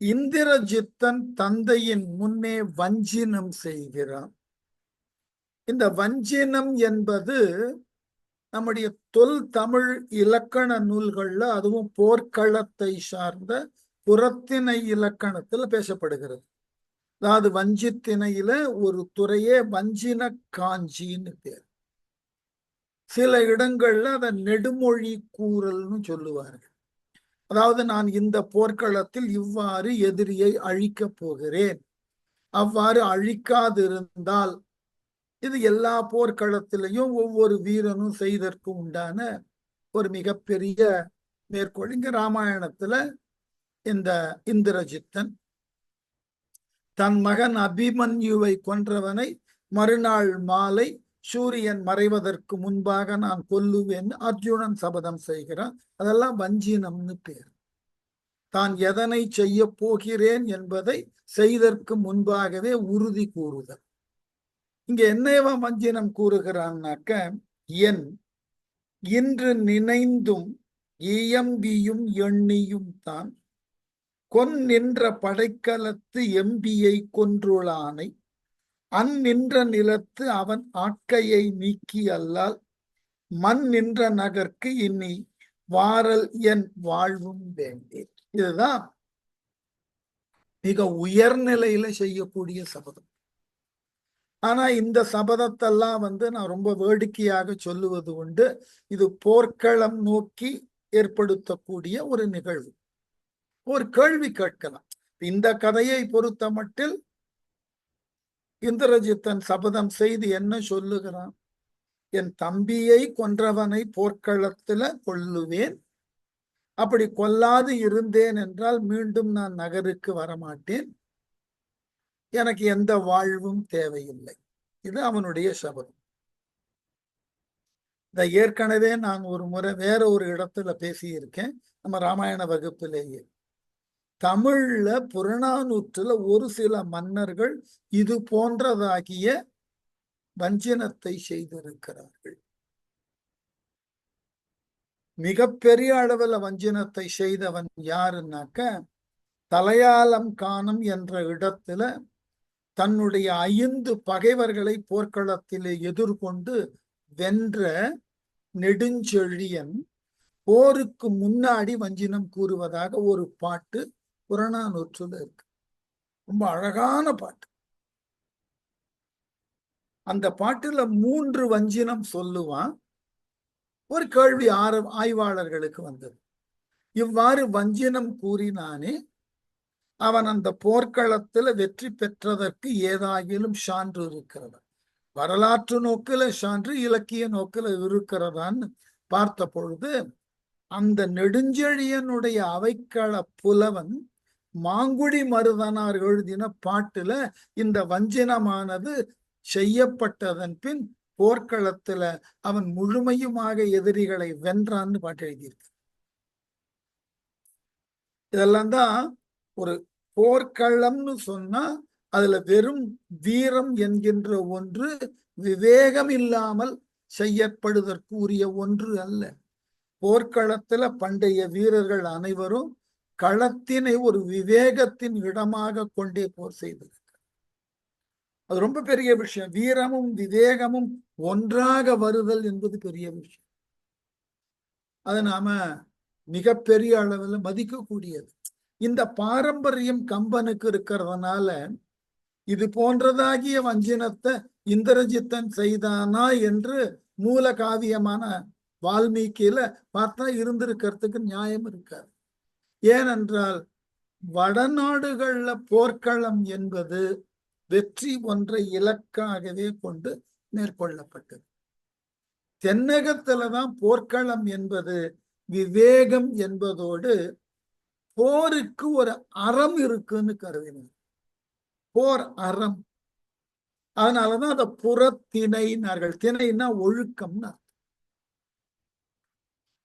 இந்திரஜித்தன் தந்தையின் முன்னே வஞ்சினம் செய்கிறான். இந்த வஞ்சினம் என்பது நம்முடைய தொல் தமிழ் இலக்கண நூல்கள்ல, அதுவும் போர்க்களத்தை சார்ந்த புறத்திணை இலக்கணத்துல பேசப்படுகிறது. அதாவது வஞ்சித்திணையில ஒரு துறையே வஞ்சின காஞ்சின்னு பேர். சில இடங்கள்ல அதை நெடுமொழி கூறல்னு சொல்லுவார்கள். அதாவது நான் இந்த போர்க்களத்தில் இவ்வாறு எதிரியை அழிக்கப் போகிறேன், அவ்வாறு அழிக்காதிருந்தால், இது எல்லா போர்க்களத்திலையும் ஒவ்வொரு வீரனும் செய்தற்கு உண்டான ஒரு மிகப்பெரிய மேற்கோள். இங்க ராமாயணத்துல இந்த இந்திரஜித்தன் தன் மகன் அபிமன்யுவை கொன்றவனை மறுநாள் மாலை சூரியன் மறைவதற்கு முன்பாக நான் கொல்லுவேன் அர்ஜுனன் சபதம் செய்கிறான். அதெல்லாம் வஞ்சினம்னு பேர். தான் எதனை செய்ய போகிறேன் என்பதை செய்தற்கு முன்பாகவே உறுதி கூறுதல். இங்க என்னவா வஞ்சினம் கூறுகிறான்னாக்க, என் இன்று நினைந்தும் இயம்பியும் எண்ணியும் தான் கொன்னின்ற படைக்கலத்து எம்பியை கொன்றுளானை அந்நின்ற நிலத்து அவன் ஆட்கையை நீக்கி அல்லால் மண் நின்ற நகர்க்கு இனி வாரல் என் வாழ்வும் வேண்டேன். இதுதான் மிக உயர்நிலையில செய்யக்கூடிய சபதம். ஆனா இந்த சபதத்தெல்லாம் நான் ரொம்ப வேடிக்கையாக சொல்லுவது உண்டு. இது போர்க்களம் நோக்கி ஏற்படுத்தக்கூடிய ஒரு நிகழ்வு. ஒரு கேள்வி கேட்கலாம். இந்த கதையை பொறுத்த மட்டில் இந்திரஜித்தன் சபதம் செய்து என்ன சொல்லுகிறான்? என் தம்பியை கொன்றவனை போர்க்களத்துல கொல்லுவேன், அப்படி கொல்லாது இருந்தேன் என்றால் மீண்டும் நான் நகருக்கு வரமாட்டேன், எனக்கு எந்த வாழ்வும் தேவையில்லை. இது அவனுடைய சபதம். இதை ஏற்கனவே நான் ஒரு முறை வேற ஒரு இடத்துல பேசியிருக்கேன், நம்ம ராமாயண வகுப்பிலேயே. தமிழ்ல புறநானூற்றுல ஒரு சில மன்னர்கள் இது போன்றதாகிய வஞ்சினத்தை செய்திருக்கிறார்கள். மிகப்பெரிய அளவில் வஞ்சினத்தை செய்தவன் யாருன்னாக்க, தலையாலம் காணம் என்ற இடத்துல தன்னுடைய 5 பகைவர்களை போர்க்களத்திலே எதிர்கொண்டு வென்ற நெடுஞ்செழியன் போருக்கு முன்னாடி வஞ்சினம் கூறுவதாக ஒரு பாட்டு புறநானூற்றுல இருக்கு. ரொம்ப அழகான பாட்டு. அந்த பாட்டுல 3 வஞ்சினம் சொல்லுவான். ஒரு கேள்வி ஆய்வாளர்களுக்கு வந்தது. இவ்வாறு வஞ்சினம் கூறினானே, அவன் அந்த போர்க்களத்துல வெற்றி பெற்றதற்கு ஏதாகிலும் சான்று இருக்கிறதா? வரலாற்று நோக்கில சான்று, இலக்கிய நோக்கில இருக்கிறதான்னு பார்த்த பொழுது, அந்த நெடுஞ்செழியனுடைய அவைக்கள புலவன் மாங்குடி மருதனார் எழுதின பாட்டுல இந்த வஞ்சினமானது செய்யப்பட்டதன் பின் போர்க்களத்துல அவன் முழுமையுமாக எதிரிகளை வென்றான்னு பாட்டு எழுதியிருக்கு. இதெல்லாம் தான் ஒரு போர்க்களம்னு சொன்னா அதுல வெறும் வீரம் என்கின்ற ஒன்று விவேகம் இல்லாமல் செய்யப்படுவதற்கு உரிய ஒன்று அல்ல. போர்க்களத்துல பண்டைய வீரர்கள் அனைவரும் களத்தினை ஒரு விவேகத்தின் இடமாக கொண்டே போர் செய்திருக்க. அது ரொம்ப பெரிய விஷயம். வீரமும் விவேகமும் ஒன்றாக வருதல் என்பது பெரிய விஷயம். அதை நாம மிகப்பெரிய அளவில் மதிக்கக்கூடியது. இந்த பாரம்பரியம் கம்பனுக்கு இருக்கிறதுனால இது போன்றதாகிய வஞ்சினத்தை இந்திரஜித்தன் செய்தானா என்று மூல காவியமான வால்மீகியில பார்த்தா இருந்திருக்கிறதுக்கு நியாயம் இருக்காது. ஏனென்றால் வடநாடுகள்ல போர்க்களம் என்பது வெற்றி ஒன்றை இலக்காகவே கொண்டு மேற்கொள்ளப்பட்டது. தென்னகத்துலதான் போர்க்களம் என்பது விவேகம் என்பதோடு போருக்கு ஒரு அறம் இருக்குன்னு கருதினார். போர் அறம். அதனாலதான் அதை புறத்திணைனார்கள். திணைன்னா ஒழுக்கம்னா,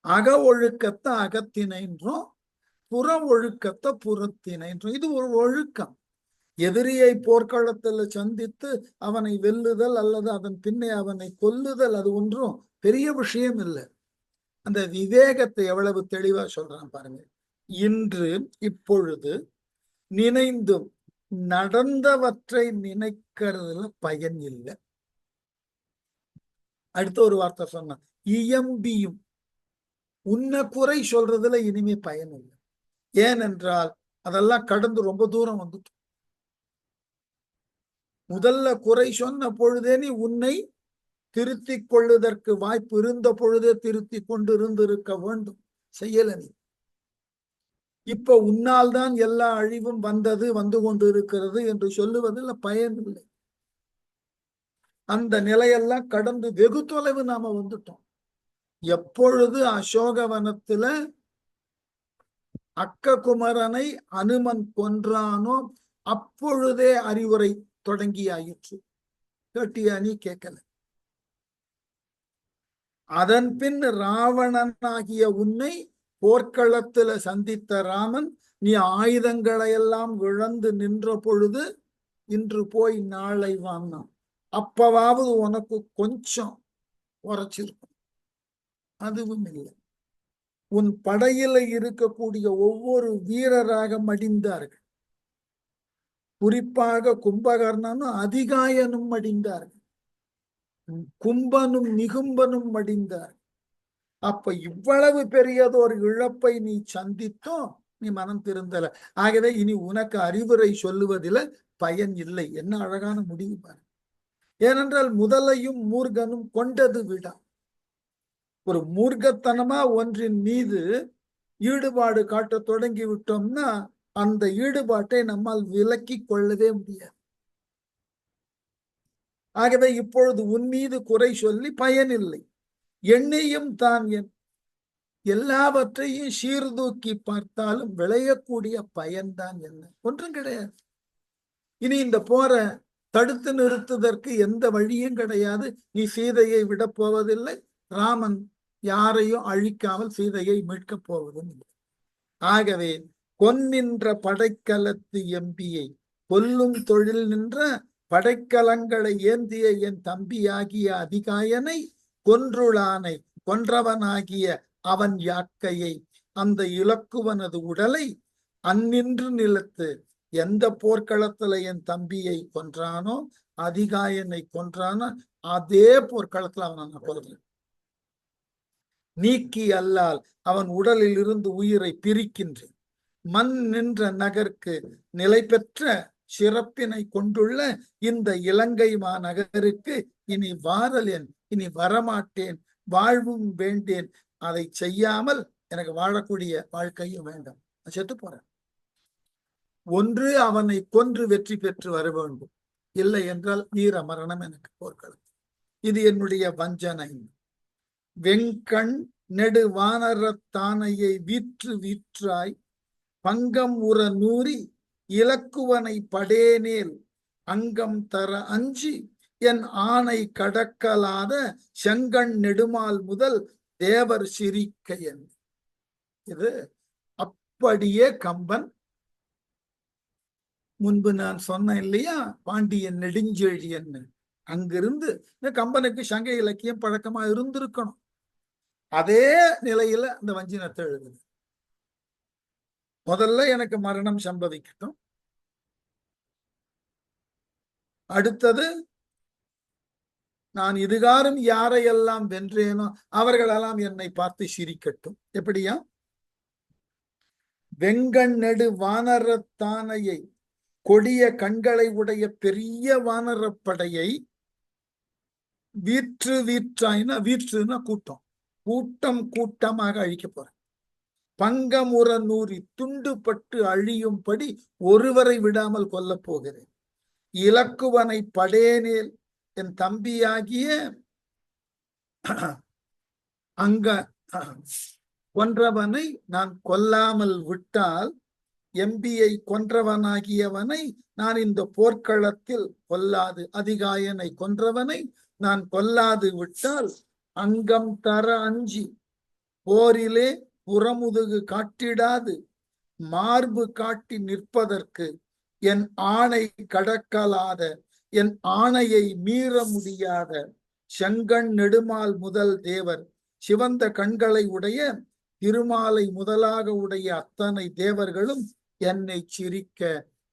அக ஒழுக்கத்தை அகத்திணைன்றோம், புற ஒழுக்கத்தை புறத்திணைன்றோம். இது ஒரு ஒழுக்கம். எதிரியை போர்க்களத்துல சந்தித்து அவனை வெல்லுதல் அல்லது அதன் பின்னே அவனை கொல்லுதல் அது ஒன்றும் பெரிய விஷயம் இல்லை. அந்த விவேகத்தை எவ்வளவு தெளிவா சொல்றான் பாருங்க. இன்று இப்பொழுது நினைந்தும் நடந்தவற்றை நினைக்கிறதுல பயன் இல்லை. அடுத்த ஒரு வார்த்தை சொன்ன, இயம்பியும் உன்னை குறை சொல்றதுல இனிமே பயன் இல்லை. ஏனென்றால் அதெல்லாம் கடந்து ரொம்ப தூரம் வந்துட்டு. முதல்ல குறை சொன்ன பொழுதே நீ உன்னை திருத்திக் கொள்ளுதற்கு வாய்ப்பு இருந்த பொழுதே திருத்தி கொண்டு இருந்திருக்க வேண்டும். செய்யல நீ. இப்ப உன்னால் தான் எல்லா அழிவும் வந்தது, வந்து கொண்டு இருக்கிறது என்று சொல்லுவதில் பயன் இல்லை. அந்த நிலையெல்லாம் கடந்து வெகு தொலைவு நாம வந்துட்டோம். எப்பொழுது அசோகவனத்துல அக்ககுமரனை அனுமன் கொன்றானோ அப்பொழுதே அறிவுரை தொடங்கி ஆயிற்று. கேட்டியா நீ? கேட்கல. அதன் பின் ராவணனாகிய உன்னை போர்க்களத்துல சந்தித்த ராமன், நீ ஆயுதங்களை எல்லாம் இழந்து நின்ற பொழுது இன்று போய் நாளை வாங்கினான். அப்பவாவது உனக்கு கொஞ்சம் குறைச்சிருக்கும். அதுவும் இல்லை. உன் படையில இருக்கக்கூடிய ஒவ்வொரு வீரராக மடிந்தார்கள். குறிப்பாக கும்பகர்ணனும் அதிகாயனும் மடிந்தார்கள். கும்பனும் நிகும்பனும் மடிந்தார். அப்ப இவ்வளவு பெரியதொரு இழப்பை நீ சந்தித்தோம், நீ மனம் திருந்தல. ஆகவே இனி உனக்கு அறிவுரை சொல்லுவதில் பயன் இல்லை. என்ன அழகான முடிவு பாரு. ஏனென்றால் முதலையும் மூர்கனும் கொண்டது விடா. ஒரு மூர்க்கத்தனமா ஒன்றின் மீது ஈடுபாடு காட்ட தொடங்கி விட்டோம்னா அந்த ஈடுபாட்டை நம்மால் விலக்கி கொள்ளவே முடியாது. ஆகவே இப்பொழுது உன் மீது குறை சொல்லி பயனில்லை. எண்ணியும் தான் எல்லாவற்றையும் சீர்தூக்கி பார்த்தாலும் விளையக்கூடிய பயன்தான் என்ன? ஒன்றும் கிடையாது. இனி இந்த போற தடுத்து நிறுத்துவதற்கு எந்த வழியும் கிடையாது. நீ சீதையை விட போவதில்லை. ராமன் யாரையும் அழிக்காமல் சீதையை மீட்கப் போவதும் இல்லை. ஆகவே கொன்னின்ற படைக்கலத்து எம்பியை கொல்லும் தொழில் நின்ற படைக்கலங்களை ஏந்திய என் தம்பியாகிய அதிகாயனை கொன்றுளானை கொன்றவனாகிய அவன் யாக்கையை அந்த இலக்குவனது உடலை அந்நின்று நிலத்து எந்த போர்க்களத்துல என் தம்பியை கொன்றானோ அதிகாயனை கொன்றானோ அதே போர்க்களத்துல அவன் கொல்றேன். நீக்கி அல்லால் அவன் உடலில் இருந்து உயிரை பிரிக்கின்றேன். மண் நின்ற நகருக்கு நிலை பெற்ற சிறப்பினை கொண்டுள்ள இந்த இலங்கை மாநகருக்கு இனி வாரலேன், இனி வரமாட்டேன், வாழ்வும் வேண்டேன். அதை செய்யாமல் எனக்கு வாழக்கூடிய வாழ்க்கையும் வேண்டாம். நான் செத்து போறேன். ஒன்று அவனை கொன்று வெற்றி பெற்று வர வேண்டும், இல்லை என்றால் வீர மரணம் எனக்கு போர்க்களம். இது என்னுடைய வஞ்சனை. வெங்கண் நெடு வானரத்தானையை வீற்று வீற்றாய் பங்கம் உற நூறி இலக்குவனை படேனேல் அங்கம் தர அஞ்சி என் ஆணை கடக்கலாத செங்கண் நெடுமால் முதல் தேவர் சிரிக்கையன். இது அப்படியே கம்பன் முன்பு நான் சொன்னேன் இல்லையா, பாண்டியன் நெடுஞ்செழியன். அங்கிருந்து இந்த கம்பனுக்கு சங்க இலக்கியம் பழக்கமா இருந்திருக்கணும். அதே நிலையில அந்த வஞ்சினத்தை எழுதுது. முதல்ல எனக்கு மரணம் சம்பவிக்கட்டும், அடுத்தது நான் இதுகாரும் யாரையெல்லாம் வென்றேனோ அவர்களெல்லாம் என்னை பார்த்து சிரிக்கட்டும். எப்படியா? வெங்கண் நெடு வானரத்தானையை கொடிய கண்களை உடைய பெரிய வானரப்படையை வீற்று வீற்றாயினா, வீற்றுனா கூட்டம், கூட்டம் கூட்டமாக அழிக்க போறேன். பங்கமுற நூறி துண்டுபட்டு அழியும்படி ஒருவரை விடாமல் கொல்லப் போகிறேன். இலக்குவனை படேனேல் என் தம்பியாகிய அங்க கொன்றவனை நான் கொல்லாமல் விட்டால், எம்பியை கொன்றவனாகியவனை நான் இந்த போர்க்களத்தில் கொல்லாது, அதிகாயனை கொன்றவனை நான் கொல்லாது விட்டால் அங்கம் தர அஞ்சி போரிலே புறமுதுகு காட்டிடாது மார்பு காட்டி நிற்பதற்கு என் ஆணை கடக்கலாத, என் ஆணையை மீற முடியாத செங்கண் நெடுமால் முதல் தேவர், சிவந்த கண்களை உடைய திருமாலை முதலாக உடைய அத்தனை தேவர்களும் என்னை சிரிக்க,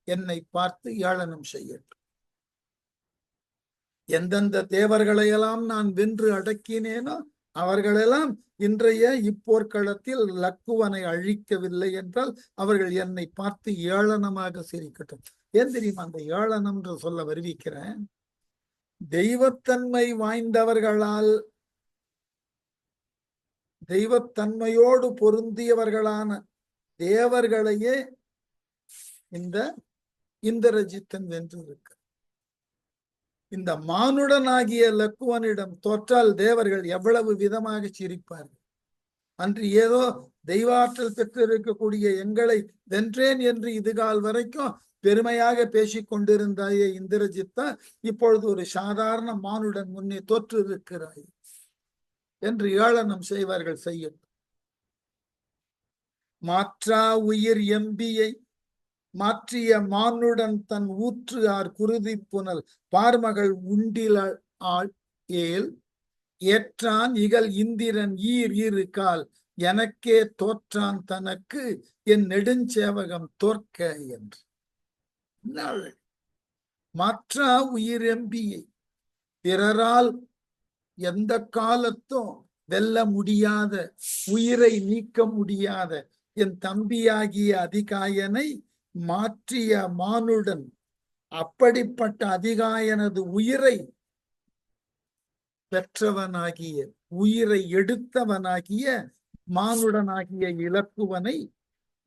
என்னை பார்த்து ஏளனம் செய்யட்டும். எந்தெந்த தேவர்களையெல்லாம் நான் வென்று அடக்கினேனோ அவர்களெல்லாம் இன்றைய இப்போர்க்களத்தில் லக்குவனை அழிக்கவில்லை என்றால் அவர்கள் என்னை பார்த்து ஏளனமாக சிரிக்கட்டும். ஏன் தெரியுமா அந்த ஏளனம் என்று சொல்ல வருவிக்கிறேன்? தெய்வத்தன்மை வாய்ந்தவர்களால், தெய்வத்தன்மையோடு பொருந்தியவர்களான தேவர்களையே இந்த இந்திரஜித்தன் வென்றிருக்க, இந்த மானுடனாகிய லக்குவனிடம் தோற்றால் தேவர்கள் எவ்வளவு விதமாக சிரிப்பார்கள். அன்று ஏதோ தெய்வாற்றல் பெற்றிருக்கக்கூடிய எங்களை வென்றேன் என்று இதுகால் வரைக்கும் பெருமையாக பேசிக் கொண்டிருந்தாயே இந்திரஜித்தா, இப்பொழுது ஒரு சாதாரண மானுடன் முன்னே தோற்று இருக்கிறாய் என்று ஏளனம் செய்வார்கள். செய்யட்டும். மாற்றா உயிர் எம்பியை மாற்றிய மானுடன் தன் ஊற்று ஆர் குருதி புனல் பார்மகள் உண்டில ஆள் ஏல் ஏற்றான் இகல் இந்திரன் ஈர் இரு கால் எனக்கே தோற்றான் தனக்கு என் நெடுஞ்சேவகம் தோற்க என்று. மாற்றா உயிர் எம்பியை, பிறரால் எந்த காலத்தும் வெல்ல முடியாத, உயிரை நீக்க முடியாத என் தம்பியாகிய அதிகாயனை மாற்றிய மானுடன், அப்படிப்பட்ட அதிகாயனது உயிரை பெற்றவனாகிய, உயிரை எடுத்தவனாகிய மானுடனாகிய இலக்குவனை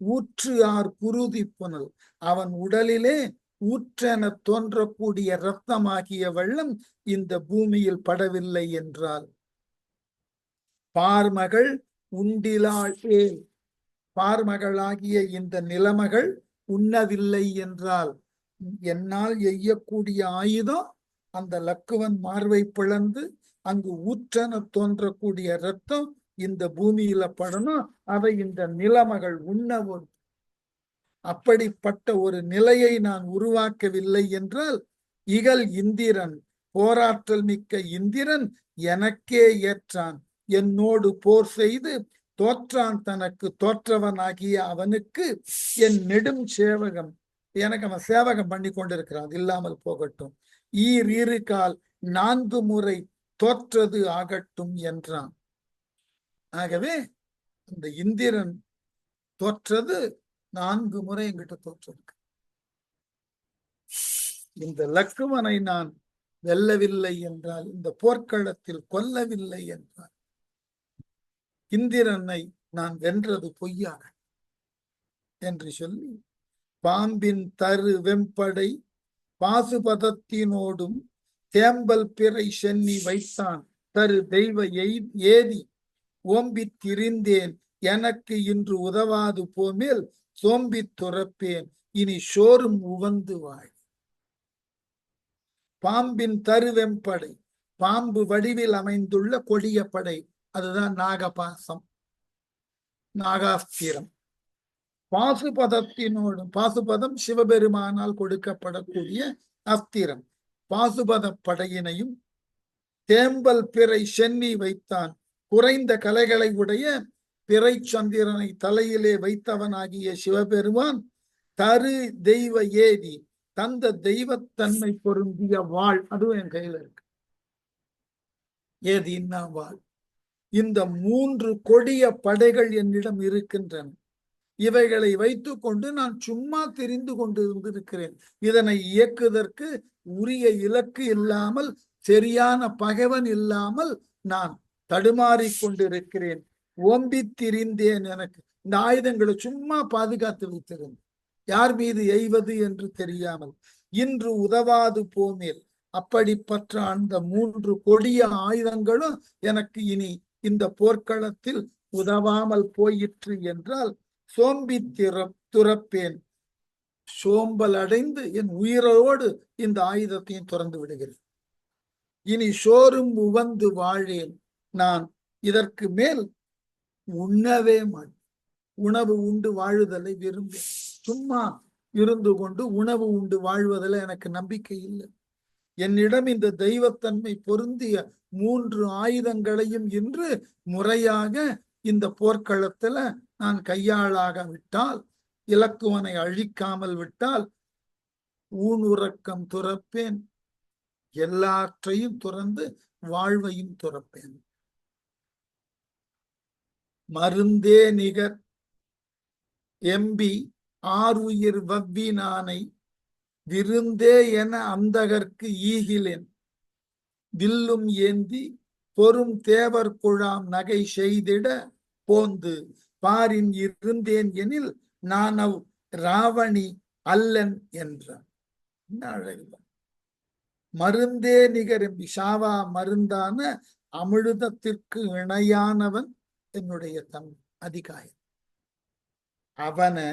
ஊற்று ஆர் குருதி புனல், அவன் உடலிலே ஊற்றென தோன்றக்கூடிய இரத்தமாகிய வெள்ளம் இந்த பூமியில் படவில்லை என்றால், பார்மகள் உண்டிலாள் ஏல், பார்மகளாகிய இந்த நிலமகள் உண்ணவில்லை என்றால், என்னால் எய்யக்கூடிய ஆயுதம் அந்த லக்குவன் மார்பை பிளந்து அங்கு ஊற்றென தோன்றக்கூடிய இரத்தம் இந்த பூமியில படணும், அதை இந்த நிலமகள் உண்ணவும். அப்படிப்பட்ட ஒரு நிலையை நான் உருவாக்கவில்லை என்றால், இகல் இந்திரன், போராற்றல் மிக்க இந்திரன் எனக்கே ஏற்றான், என்னோடு போர் செய்து தோற்றான் தனக்கு தோற்றவனாகிய அவனுக்கு என் நெடும் சேவகம், எனக்கு அவன் சேவகம் பண்ணி கொண்டிருக்கிறான், இல்லாமல் போகட்டும். ஈர் இரு கால் 4 முறை தோற்றது ஆகட்டும் என்றான். ஆகவே அந்த இந்திரன் தோற்றது 4 முறை என்கிட்ட தோற்றிருக்கு. இந்த லக்குவனை நான் வெல்லவில்லை என்றால், இந்த போர்க்களத்தில் கொல்லவில்லை என்றால், இந்திரனை நான் வென்றது பொய்யாக என்று சொல்லி, பாம்பின் தரு வெம்படை பாசுபதத்தினோடும் தேம்பல் பிறை சென்னி வைத்தான் தரு தெய்வ ஏதி ஓம்பி திரிந்தேன் எனக்கு இன்று உதவாது போமேல் சோம்பி துறப்பேன் இனி சோறும் உவந்து வாழ். பாம்பின் தருவெம்படை, பாம்பு வடிவில் அமைந்துள்ள கொடிய படை, அதுதான் நாகபாசம், நாகாஸ்திரம். பாசுபதத்தினோடும், பாசுபதம் சிவபெருமானால் கொடுக்கப்படக்கூடிய அஸ்திரம், பாசுபத படையினையும் தேம்பல் பிறை சென்னி வைத்தான், குறைந்த கலைகளை உடைய பிறை சந்திரனை தலையிலே வைத்தவனாகிய சிவபெருமான் தரு தெய்வ ஏதி, தந்த தெய்வத்தன்மை பொருந்திய வாழ், அதுவும் என் கையில இருக்கு. ஏதின்னா வாழ். இந்த 3 கொடிய படைகள் என்னிடம் இருக்கின்றன. இவைகளை வைத்துக் கொண்டு நான் சும்மா தெரிந்து கொண்டு இருந்திருக்கிறேன். இதனை இயக்குவதற்கு உரிய இலக்கு இல்லாமல், சரியான பகைவன் இல்லாமல் நான் தடுமாறி கொண்டிருக்கிறேன். ஓம்பி திரிந்தேன், எனக்கு இந்த ஆயுதங்களை சும்மா பாதுகாத்து வைத்திருந்தேன், யார் மீது எய்வது என்று தெரியாமல். இன்று உதவாது போமேல், அப்படிப்பட்ட அந்த 3 கொடிய ஆயுதங்களும் எனக்கு இனி இந்த போர்க்களத்தில் உதவாமல் போயிற்று என்றால், சோம்பி துறப்பேன், சோம்பல் அடைந்து என் உயிரோடு இந்த ஆயுதத்தையும் துறந்து விடுகிறேன். இனி சோறும் உவந்து வாழேன், நான் இதற்கு மேல் உண்ணவே மாட்டேன். உணவு உண்டு வாழுதலை விரும்பேன். சும்மா இருந்து கொண்டு உணவு உண்டு வாழ்வதில் எனக்கு நம்பிக்கை இல்லை. என்னிடம் இந்த தெய்வத்தன்மை பொருந்திய 3 ஆயுதங்களையும் இன்று முறையாக இந்த போர்க்களத்துல நான் கையாளாக விட்டால் இலக்குவனை அழிக்காமல் விட்டால் ஊனுறக்கம் துறப்பேன், எல்லாற்றையும் துறந்து வாழ்வையும் துறப்பேன். மருந்தே நிகர் எம்பி ஆறுயிர் வவ்வினானை விருந்தே என அந்தகர்க்கு ஈகிலேன், வில்லும் ஏந்தி பொறும் தேவர் குழாம் நகை செய்திட போந்து பாரின் இருந்தேன் எனில் நானவ் ராவணி அல்லன் என்றான். என்ன அழகுதான். மருந்தே நிகரம்பி, ஷாவா மருந்தான அமிர்தத்திற்கு இணையானவன் என்னுடைய தம்பி அதிகாயன். அவனை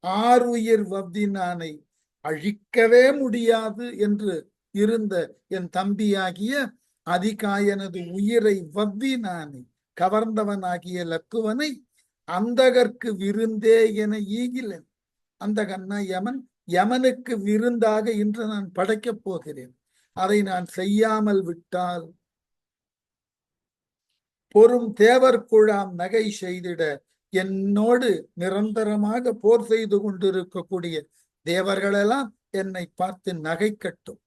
ஆறுயிர் வவ்வினானை அழிக்கவே முடியாது என்று இருந்த என் தம்பியாகிய அதிகாயனது உயிரை வவ்வினானை கவர்ந்தவனாகிய லக்குவனை அந்தகர்க்கு விருந்தே என ஈகிலன். அந்தகன்னா யமன், யமனுக்கு விருந்தாக இன்று நான் படைக்கப் போகிறேன். அதை நான் செய்யாமல் விட்டால் பொறும் தேவர் குழாம் நகை செய்திட என்னோடு நிரந்தரமாக போர் செய்து கொண்டிருக்கக்கூடிய தேவர்களெல்லாம் என்னை பார்த்து நகைக்கட்டும்.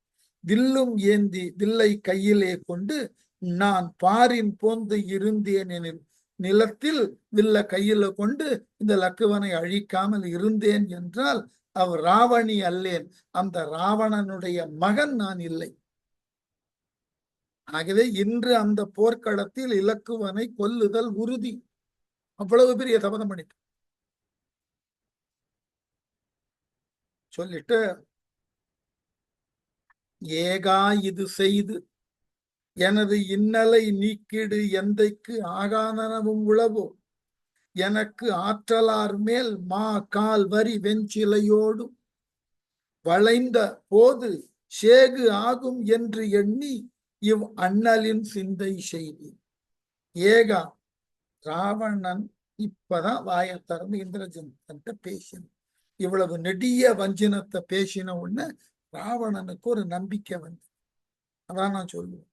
வில்லும் ஏந்தி, வில்லை கையிலே கொண்டு நான் பாரின் போந்து இருந்தேன் எனில், நிலத்தில் வில்ல கையில கொண்டு இந்த லக்குவனை அழிக்காமல் இருந்தேன் என்றால் அவர் ராவணி அல்லேன், அந்த ராவணனுடைய மகன் நான் இல்லை. ஆகவே இன்று அந்த போர்க்களத்தில் இலக்குவனை கொல்லுதல் உறுதி. அவ்வளவு பெரிய சபதம் பண்ணிட்டு சொல்லிட்டு, ஏகா இது செய்து எனது இன்னலை நீக்கிடு எந்தைக்கு ஆகாதனவும் உளவோ, எனக்கு ஆற்றலார் மேல் மா கால் வரி வெஞ்சிலையோடும் வளைந்த போது சேகு ஆகும் என்று எண்ணி இவ் அண்ணலின் சிந்தை செய்தி. ஏகா, ராவணன் இப்பதான் வாயை திறந்து இந்திரஜித்த பேசினான். இவ்வளவு நெடிய வஞ்சினத்தை பேசின உடனே ராவணனுக்கு ஒரு நம்பிக்கை வந்து, அதான் நான் சொல்லுவேன்.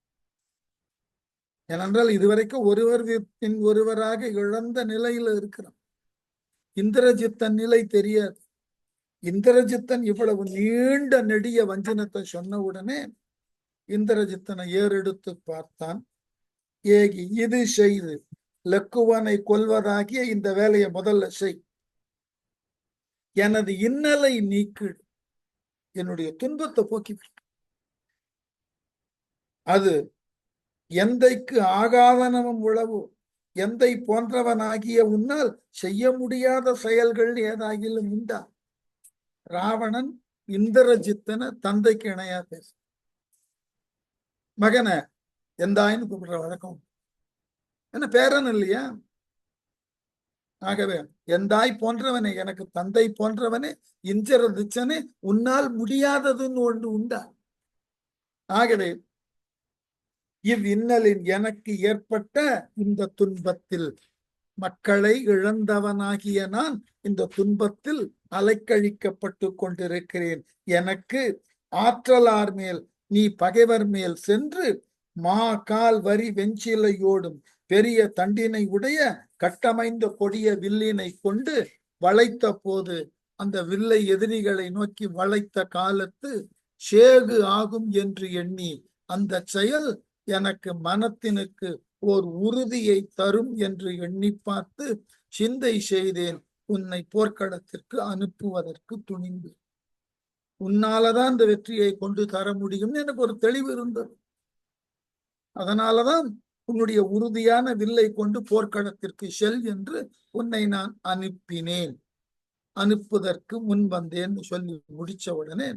ஏனென்றால் இதுவரைக்கும் ஒருவர் பின் ஒருவராக இழந்த நிலையில இருக்கிறான். இந்திரஜித்தன் நிலை தெரியாது. இந்திரஜித்தன் இவ்வளவு நீண்ட நெடிய வஞ்சனத்தை சொன்ன உடனே இந்திரஜித்தனை ஏறெடுத்து பார்த்தான். ஏகி இது செய்து லக்குவனை கொல்வதாகிய இந்த வேலையை முதல்ல செய். எனது இன்னலை நீக்கிடு, என்னுடைய துன்பத்தை போக்கிவிடு. அது எந்தைக்கு ஆகாதனமும் உளவு, எந்தை போன்றவனாகிய உன்னால் செய்ய முடியாத செயல்கள் ஏதாகிலும் உண்டா? ராவணன் இந்திரஜித்தனை தந்தைக்கு இணையா பேச, மகனை எந்தாயின்னு கூப்பிடுற வழக்கம் என்ன, பேரன் இல்லையா? ஆகவே எந்தாய் போன்றவனே, எனக்கு தந்தை போன்றவனே, இந்திரஜித்தனே, உன்னால் முடியாததுன்னு ஒன்று உண்டா? ஆகவே இவ் இன்னலின் எனக்கு ஏற்பட்ட இந்த துன்பத்தில், மக்களை இழந்தவனாகிய நான் இந்த துன்பத்தில் அலைக்கழிக்கப்பட்டு கொண்டிருக்கிறேன். எனக்கு ஆற்றலார் மேல் நீ பகைவர் மேல் சென்று மா கால் வரி வெஞ்சிலையோடும் பெரிய தண்டினை உடைய கட்டமைந்த கொடிய வில்லினை கொண்டு வளைத்த போது, அந்த வில்லை எதிரிகளை நோக்கி வளைத்த காலத்து சேகு ஆகும் என்று எண்ணி அந்த செயல் எனக்கு மனத்தினுக்கு ஓர் உறுதியை தரும் என்று எண்ணி பார்த்து சிந்தை செய்தேன், உன்னை போர்க்களத்திற்கு அனுப்புவதற்கு துணிந்து. உன்னாலதான் இந்த வெற்றியை கொண்டு தர முடியும் எனக்கு ஒரு தெளிவு இருந்தது. அதனாலதான் உன்னுடைய உறுதியான வில்லை கொண்டு போர்க்களத்திற்கு செல் என்று உன்னை நான் அனுப்பினேன், அனுப்புவதற்கு முன் வந்தேன் சொல்லி முடிச்ச உடனே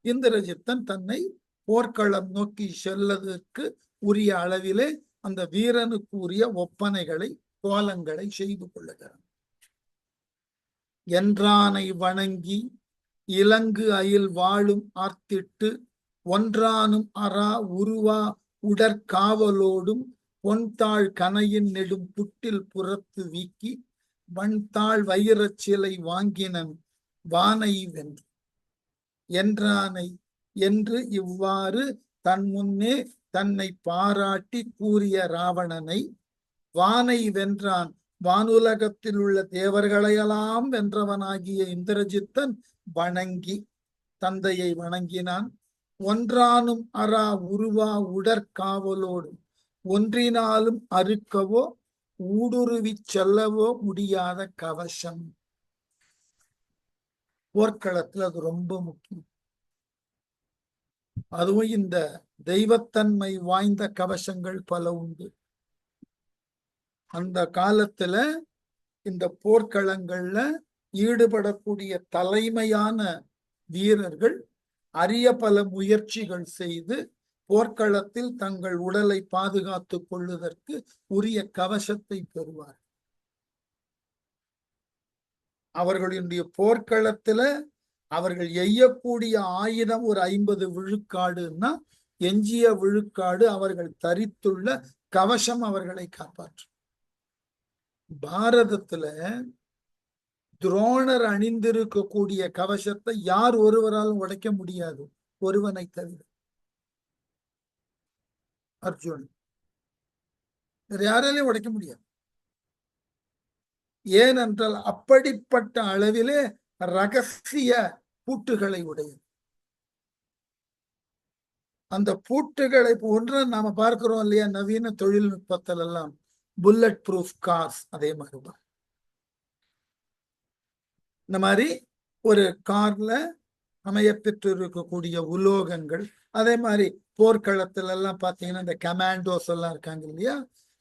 இந்திரஜித்தன் தன்னை போர்க்களம் நோக்கி செல்லதற்கு உரிய அளவிலே அந்த வீரனுக்கு உரிய ஒப்பனைகளை கோலங்களை செய்து கொள்ளுகிறான். என்றானை வணங்கி இலங்கு அயில் வாழும் ஆர்த்திட்டு ஒன்றானும் அரா உருவா உடற்காவலோடும் பொன்தாள் கனையின் நெடும் புட்டில் புறத்து வீக்கி வன்தாள் வைரச் சிலை வாங்கினன் வானை வென்று என்றானை என்று இவ்வாறு தன் முன்னே தன்னை பாராட்டி கூறிய ராவணனை வானை வென்றான் வானுலகத்தில் உள்ள தேவர்களையெல்லாம் வென்றவனாகிய இந்திரஜித்தன் வணங்கி தந்தையை வணங்கினான். ஒன்றானும் அரா உருவா உடற்காவலோடு ஒன்றினாலும் அறுக்கவோ ஊடுருவி செல்லவோ முடியாத கவசம். போர்க்களத்துல அது ரொம்ப முக்கியம். அதுவும் இந்த தெய்வத்தன்மை வாய்ந்த கவசங்கள் பல உண்டு. அந்த காலத்துல இந்த போர்க்களங்கள்ல ஈடுபடக்கூடிய தலைமையான வீரர்கள் அரிய பல முயற்சிகள் செய்து போர்க்களத்தில் தங்கள் உடலை பாதுகாத்துக் கொள்வதற்கு உரிய கவசத்தை பெறுவார். அவர்களுடைய போர்க்களத்துல அவர்கள் எய்யக்கூடிய ஆயுதம் ஒரு 50 விழுக்காடுன்னா எஞ்சிய விழுக்காடு அவர்கள் தரித்துள்ள கவசம் அவர்களை காப்பாற்றும். பாரதத்துல துரோணர் அணிந்திருக்கக்கூடிய கவசத்தை யார் ஒருவராலும் உடைக்க முடியாது, ஒருவனை தவிர, அர்ஜுன். யாராலையும் உடைக்க முடியாது. ஏனென்றால் அப்படிப்பட்ட அளவிலே ரகசிய பூட்டுகளை உடையது. அந்த பூட்டுகளை போன்ற நாம பார்க்கிறோம் இல்லையா நவீன தொழில்நுட்பத்தில் எல்லாம், புல்லட் ப்ரூஃப் கார்ஸ், அதே மாதிரிதான். இந்த மாதிரி ஒரு கார்ல அமையப்பெற்று இருக்கக்கூடிய உலோகங்கள், அதே மாதிரி போர்க்களத்துல எல்லாம் பாத்தீங்கன்னா இந்த கமாண்டோஸ் எல்லாம் இருக்காங்க இல்லையா,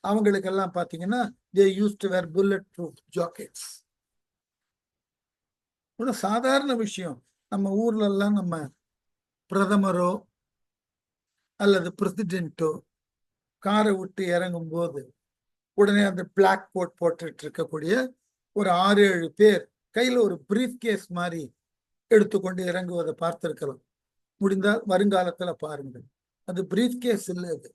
அவங்களுக்கு எல்லாம் பாத்தீங்கன்னா they used to wear bulletproof jackets. ஒரு சாதாரண விஷயம். நம்ம ஊர்ல எல்லாம் நம்ம பிரதமரோ அல்லது பிரசிடென்ட்டோ காரை விட்டு இறங்கும் போது உடனே அந்த பிளாக் கோட் போட்டுட்டு இருக்கக்கூடிய ஒரு 6-7 பேர் கையில ஒரு பிரீஃப் கேஸ் மாதிரி எடுத்துக்கொண்டு இறங்குவதை பார்த்திருக்கலாம். முடிந்தால் வருங்காலத்துல பாருங்கள். அது பிரீஃப் கேஸ் இல்லை, அது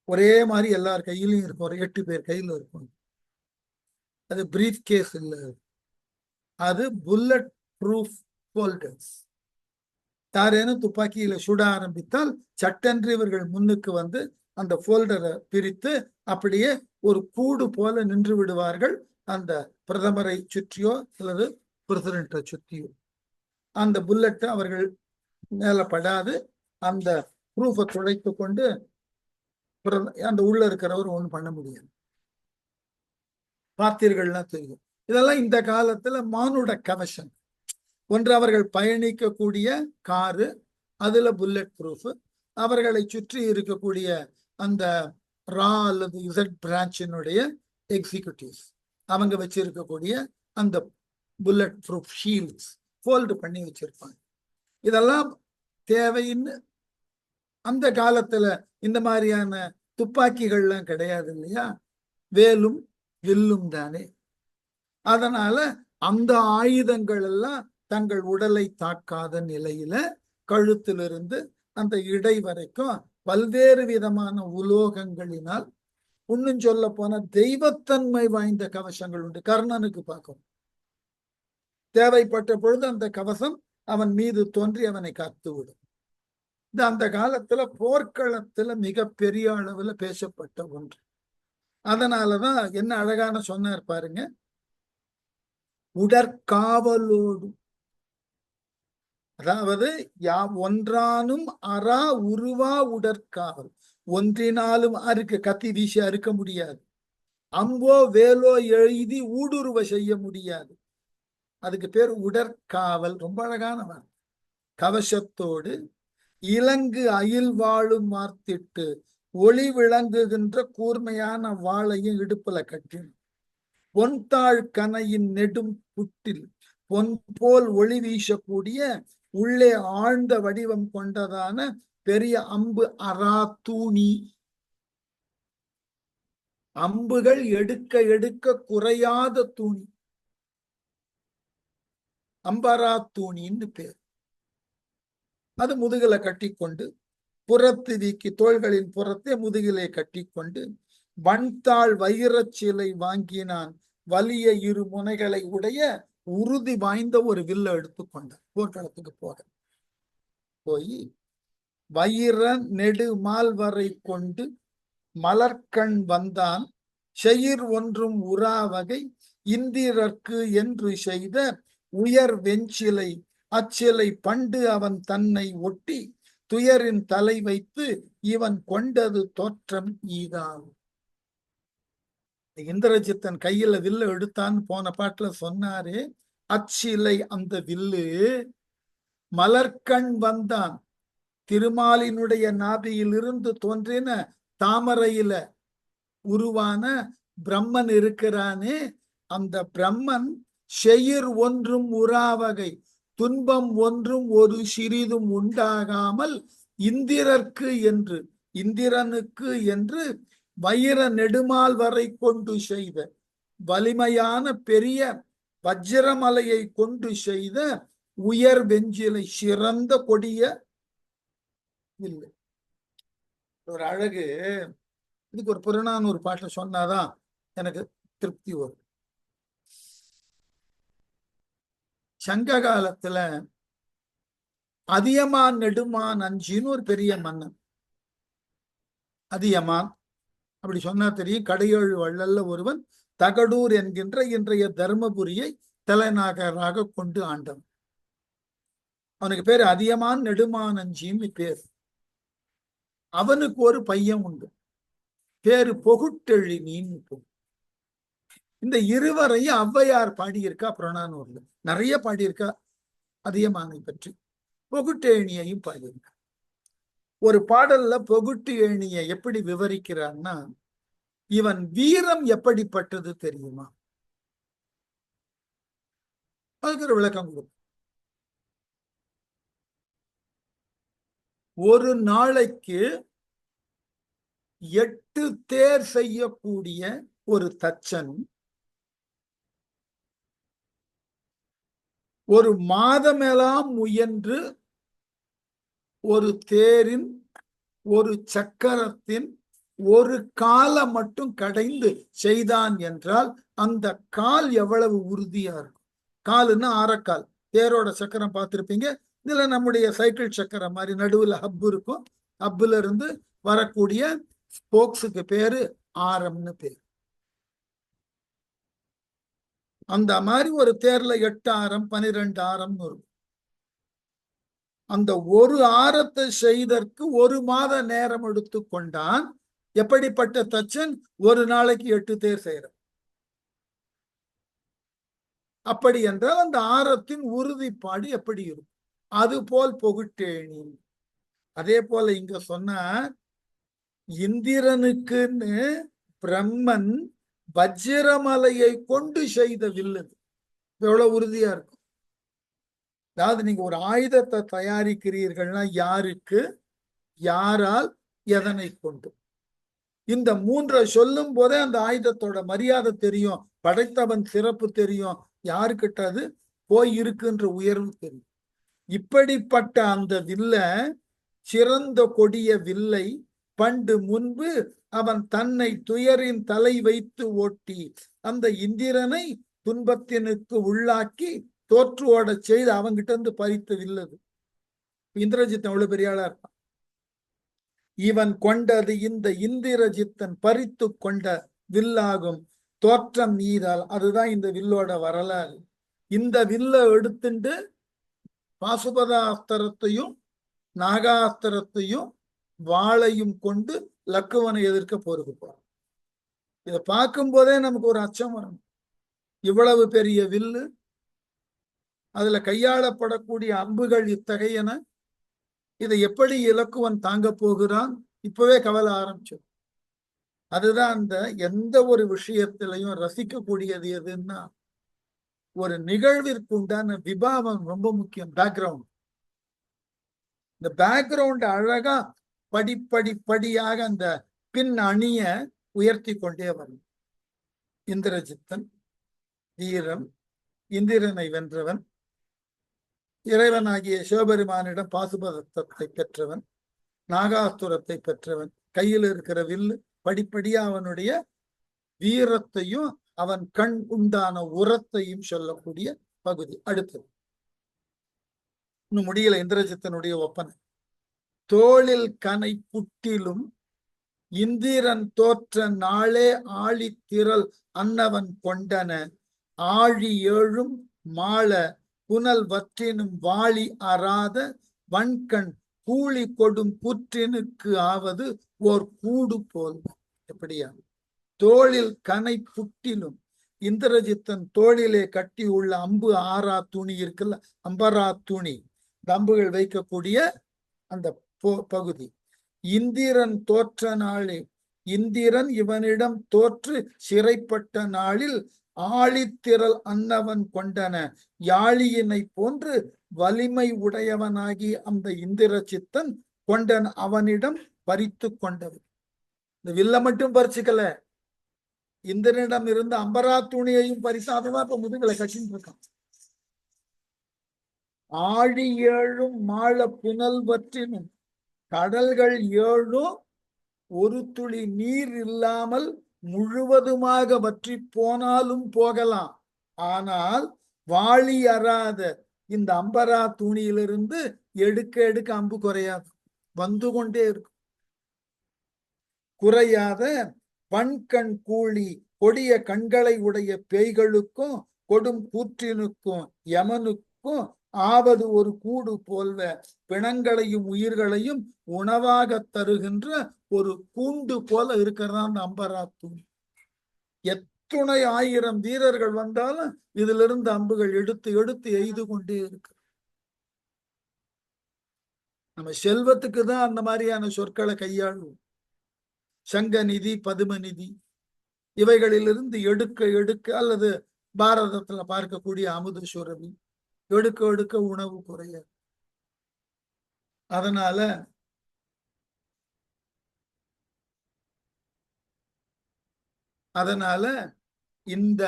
ஒரே மாதிரி எல்லார் கையிலையும் இருக்கும், ஒரு 8 பேர் கையில இருக்கும். அது பிரீஃப் கேஸ் இல்லை, அது புல்லட் ப்ரூஃப் ஹோல்டர்ஸ். யாரேனும் துப்பாக்கியில சுட ஆரம்பித்தால் சட்டென்று இவர்கள் முன்னுக்கு வந்து அந்த போல்டரை பிரித்து அப்படியே ஒரு கூடு போல நின்று விடுவார்கள். அந்த பிரதமரை சுற்றியோ அல்லது பிரசிடென்ட்டை சுற்றியோ அந்த புல்லட் அவர்கள் மேல படாது. அந்த ப்ரூஃபை துடைத்து கொண்டு அந்த உள்ள இருக்கிறவர் ஒண்ணும் பண்ண முடியாது. பார்த்தீர்கள்னா தெரியும். இதெல்லாம் இந்த காலத்துல மானுட கவசம். ஒன்று அவர்கள் பயணிக்கக்கூடிய காரு, அதுல புல்லட் ப்ரூஃப், அவர்களை சுற்றி இருக்கக்கூடிய அந்த ரா அல்லது இசட் பிரான்ச்சினுடைய எக்ஸிக்யூட்டிவ்ஸ் அவங்க வச்சிருக்கக்கூடிய அந்த புல்லட் ப்ரூஃப் ஷீல்ட்ஸ் ஃபோல்டு பண்ணி வச்சிருப்பாங்க. இதெல்லாம் தேவைன்னு அந்த காலத்துல இந்த மாதிரியான துப்பாக்கிகள்லாம் கிடையாது இல்லையா, வேலும் வில்லும் தானே. அதனால அந்த ஆயுதங்கள் எல்லாம் தங்கள் உடலை தாக்காத நிலையில கழுத்திலிருந்து அந்த இடை வரைக்கும் பல்வேறு விதமான உலோகங்களினால், இன்னும் சொல்ல போன தெய்வத்தன்மை வாய்ந்த கவசங்கள் உண்டு. கர்ணனுக்கு பார்க்கும் தேவைப்பட்ட பொழுது அந்த கவசம் அவன் மீது தோன்றி அவனை காத்து விடும். இது அந்த காலத்துல போர்க்களத்துல மிக பெரிய அளவுல பேசப்பட்ட ஒன்று. அதனாலதான் என்ன அழகான சொன்னார் பாருங்க, உடற்காவலோடு. அதாவது ஒன்றானும் அரா உருவா உடற்காவல். ஒன்றினாலும் அறுக்க, கத்தி வீசி அறுக்க முடியாது. அம்போ வேலோ எழுதி ஊடுருவ செய்ய முடியாது. அதுக்கு பேர் உடற்காவல். ரொம்ப அழகான வார்த்தை. கவசத்தோடு இலங்கு அயில் வாழும் மார்த்திட்டு ஒளி விளங்குகின்ற கூர்மையான வாளையும் இடுப்புல கட்டினும். பொன்தாள் கனையின் நெடும் புட்டில் பொன் போல் ஒளி வீசக்கூடிய உள்ளே ஆழ்ந்த வடிவம் கொண்டதான பெரிய அம்பு அரா தூணி. அம்புகள் எடுக்க எடுக்க குறையாத தூணி, அம்பரா தூணின்னு பேர். அது முதுகில கட்டிக்கொண்டு, புறத்து வீக்கி தோள்களின் புறத்தை முதுகிலே கட்டிக்கொண்டு, வன்தாள் வைரச்சிலை வாங்கினான் வலிய இரு முனைகளை உடைய உறுதி வாய்ந்த ஒரு வில்ல எடுத்துக்கொண்டார். போர்க்களத்துக்கு போய் வைர நெடு மால் வரை கொண்டு மலர்கண் வந்தான் செயிர் ஒன்றும் உறாவகை இந்திரர்க்கு என்று செய்த உயர் வெஞ்சிலை அச்சிலை பண்டு அவன் தன்னை ஒட்டி துயரின் தலை வைத்து இவன் கொண்டது தோற்றம் ஈதான். இந்திரஜித்தன் கையில வில்லு எடுத்தான்னு போன பாட்டுல சொன்னாரு. அச்சிலை அந்த வில்லு மலர்கண் வந்தான், திருமாலினுடைய நாபியிலிருந்து தோன்றின தாமரையில உருவான பிரம்மன் இருக்கிறானே, அந்த பிரம்மன் செயிர் ஒன்றும் உறாவகை துன்பம் ஒன்றும் ஒரு சிறிதும் உண்டாகாமல் இந்திரர்க்கு என்று இந்திரனுக்கு என்று வைர நெடுமால் வரை கொண்டு செய்த வலிமையான பெரிய வஜ்ரமலையை கொண்டு செய்த உயர் வெஞ்சிலை சிறந்த கொடிய இல்லை. ஒரு அழகு, இதுக்கு ஒரு புறநானூறு பாட்டை சொன்னாதான் எனக்கு திருப்தி வரும். சங்க காலத்துல அதியமான் நெடுமான் அஞ்சின்னு ஒரு பெரிய மன்னன். அதியமான் அப்படி சொன்னா தெரியும். கடையேழு வள்ளல்ல ஒருவன், தகடூர் என்கின்ற இன்றைய தர்மபுரியை தலைநகராக கொண்டு ஆண்டவன். அவனுக்கு பேரு அதியமான் நெடுமான் அஞ்சின்னு பேர். அவனுக்கு ஒரு பையன் உண்டு, பேரு பொகுட்டெழினின்னு. இந்த இருவரையும் ஔவையார் பாடியிருக்கா புறநானூர்ல, நிறைய பாடியிருக்கா அதியமானை பற்றி. பொகுட்டேணியையும் பாடியிருக்கா. ஒரு பாடல்ல பொகுட்டு ஏணியை எப்படி விவரிக்கிறான்னா, இவன் வீரம் எப்படிப்பட்டது தெரியுமா? அதுக்கு ஒரு விளக்கம் கொடுக்கும். ஒரு நாளைக்கு 8 தேர் செய்யக்கூடிய ஒரு தச்சன் ஒரு மாதமெல்லாம் முயன்று ஒரு தேரின் ஒரு சக்கரத்தின் ஒரு காலை மட்டும் கடைந்து செய்தான் என்றால் அந்த கால் எவ்வளவு உறுதியா இருக்கும்? காலுன்னா ஆரக்கால். தேரோட சக்கரம் பார்த்திருப்பீங்க. இதுல நம்முடைய சைக்கிள் சக்கரம் மாதிரி நடுவுல ஹப் இருக்கும். ஹப்புல இருந்து வரக்கூடிய ஸ்போக்ஸுக்கு பேரு ஆரம்னு பேரு. அந்த மாதிரி ஒரு தேர்ல 8 ஆரம் 12 ஆரம்னு இருக்கும். அந்த ஒரு ஆரத்தை செய்தற்கு 1 மாத நேரம் எடுத்து கொண்டான். எப்படிப்பட்ட தச்சன்? ஒரு நாளைக்கு 8 தேர் செய்யற. அப்படி என்றால் அந்த ஆரத்தின் உறுதிப்பாடு எப்படி இருக்கும்? அது போல் பொகுட்டேணி. அதே போல இங்க சொன்ன இந்திரனுக்குன்னு பிரம்மன் வஜ்ரமலையை கொண்டு செய்த வில்லு எவ்வளவு உறுதியா இருக்கும். அதாவது நீங்க ஒரு ஆயுதத்தை தயாரிக்கிறீர்கள்னா யாருக்கு, யாரால், எதனை கொண்டு, இந்த 3 சொல்லும் போதே அந்த ஆயுதத்தோட மரியாதை தெரியும், படைத்தவன் சிறப்பு தெரியும், யாருக்கிட்ட அது போய் இருக்குன்ற உயர்வு தெரியும். இப்படிப்பட்ட அந்த வில்ல, சிறந்த கொடிய வில்லை பண்டு முன்பு அவன் தன்னை துயரின் தலை வைத்து ஓட்டி அந்த இந்திரனை துன்பத்தினுக்கு உள்ளாக்கி தோற்று ஓட செய்து அவங்கிட்ட இருந்து பறித்து வில்லது. இந்திரஜித்தன் அவ்வளவு பெரிய ஆளா இருப்பான். இவன் கொண்டது இந்த இந்திரஜித்தன் பறித்து கொண்ட வில்லாகும் தோற்றம் நீரால். அதுதான் இந்த வில்லோட வரலாறு. இந்த வில்ல எடுத்துட்டு பாசுபதாஸ்திரத்தையும் நாகாஸ்திரத்தையும் வாளையும் கொண்டு லக்குவனை எதிர்க்க போருக்கு போறான். இதை பார்க்கும் போதே நமக்கு ஒரு அச்சம் வரும். இவ்வளவு பெரிய வில்லு, அதுல கையாளப்படக்கூடிய அம்புகள் இத்தகையன, இதை எப்படி இலக்குவன் தாங்க போகிறான்? இப்பவே கவலை ஆரம்பிச்சு. அதுதான் அந்த எந்த ஒரு விஷயத்திலையும் ரசிக்கக்கூடியது எதுன்னா, ஒரு நிகழ்விற்கு உண்டான விபாவம் ரொம்ப முக்கியம். பேக்ரவுண்ட். இந்த பேக்ரவுண்ட் அழகா படிப்படியாக அந்த பின் அணிய உயர்த்தி கொண்டே வரும். இந்திரஜித்தன் வீரம், இந்திரனை வென்றவன், இறைவனாகிய சிவபெருமானிடம் பாசுபதத்தை பெற்றவன், நாகாசுரத்தை பெற்றவன், கையில் இருக்கிற வில்லு, படிப்படியா அவனுடைய வீரத்தையும் அவன் கண் உண்டான உரத்தையும் சொல்லக்கூடிய பகுதி. அடுத்தது இன்னும் முடியல இந்திரஜித்தனுடைய ஒப்பனை. தோளில் கனை புட்டிலும் இந்திரன் தோற்ற நாளே ஆழித்திரள் அன்னவன் கொண்டன ஆழி ஏழும் மாள புனல் வற்றினும் வாளி அறாத வன்கண் கூலி கொடும் புற்றினுக்கு ஆவது ஓர் கூடு போல். எப்படியா? தோளில் கனை புட்டிலும் இந்திரஜித்தன் தோளிலே கட்டி உள்ள அம்பு ஆறா துணி இருக்குல்ல, அம்பரா துணி, அம்புகள் வைக்கக்கூடிய அந்த பகுதி. இந்திரன் தோற்ற நாளே, இந்திரன் இவனிடம் தோற்று சிறைப்பட்ட நாளில் ஆழித்திரள் அன்னவன் கொண்டன யாழியினை போன்று வலிமை உடையவனாகி அந்த இந்திரஜித்தன் கொண்டன் அவனிடம் பறித்து கொண்டது. இந்த வில்ல மட்டும் பறிச்சுக்கல, இந்திரனிடம் இருந்த அம்பரா துணியையும் பறிசாதவா இப்ப முதுகலை கட்டின்னு இருக்கான். ஆழி ஏழும் மாள புனல் வற்றினும், கடல்கள் ஏழும் ஒரு துளி நீர் இல்லாமல் முழுவதுமாக வற்றி போனாலும் போகலாம். ஆனால் வாளி அறாத இந்த அம்பரா துணியிலிருந்து எடுக்க எடுக்க அம்பு குறையாது, வந்து கொண்டே இருக்கும். குறையாத வன்கண் கூலி கொடிய கண்களை உடைய பேய்களுக்கும் கொடும் கூற்றினுக்கும் யமனுக்கும் ஆவது ஒரு கூடு போல்வ பிணங்களையும் உயிர்களையும் உணவாக தருகின்ற ஒரு கூண்டு போல இருக்கிறதா அந்த அம்பரா தூண். எத்துணை ஆயிரம் வீரர்கள் வந்தாலும் இதிலிருந்து அம்புகள் எடுத்து எடுத்து எய்து கொண்டே இருக்கு. நம்ம செல்வத்துக்கு தான் அந்த மாதிரியான சொற்களை கையாளுவோம். சங்க நிதி, பதும நிதி, இவைகளிலிருந்து எடுக்க எடுக்க, அல்லது பாரதத்துல பார்க்கக்கூடிய அமுத சுரபி, எடுக்க எடுக்க உணவு குறைய. அதனால இந்த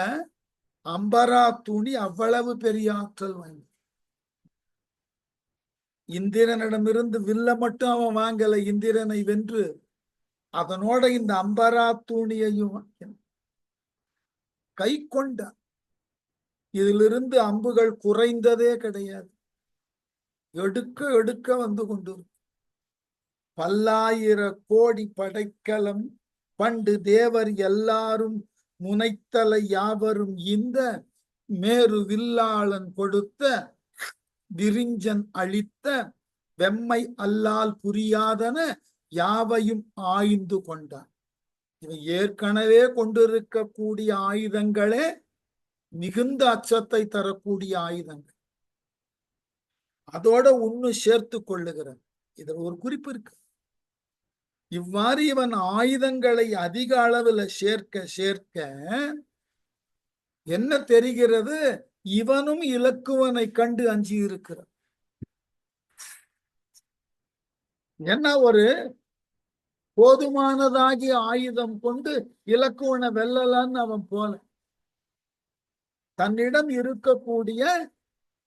அம்பரா துணி அவ்வளவு பெரிய ஆற்றல் வாய்ந்தது. இந்திரனிடமிருந்து வில்ல மட்டும் அவன் வாங்கல, இந்திரனை வென்று அதனோட இந்த அம்பரா துணியையும் கை கொண்ட. இதிலிருந்து அம்புகள் குறைந்ததே கிடையாது, எடுக்க எடுக்க வந்து கொண்டு. பல்லாயிர கோடி படைக்கலம் பண்டு தேவர் எல்லாரும் முனைத்தலை யாவரும் இந்த மேரு வில்லாளன் கொடுத்த விரிஞ்சன் அளித்த வெம்மை அல்லால் புரியாதன யாவையும் ஆய்ந்து கொண்டான். இவன் ஏற்கனவே கொண்டிருக்கக்கூடிய ஆயுதங்களே மிகுந்த அச்சத்தை தரக்கூடிய ஆயுதங்கள், அதோட ஒண்ணு சேர்த்து கொள்ளுகிறான். இதுல ஒரு குறிப்பு இருக்கு. இவ்வாறு இவன் ஆயுதங்களை அதிக அளவில் சேர்க்க சேர்க்க என்ன தெரிகிறது? இவனும் இலக்குவனை கண்டு அஞ்சி இருக்கிறான். என்ன ஒரு போதுமானதாகிய ஆயுதம் கொண்டு இலக்குவனை வெல்லலான்னு அவன் போல, தன்னிடம் இருக்கக்கூடிய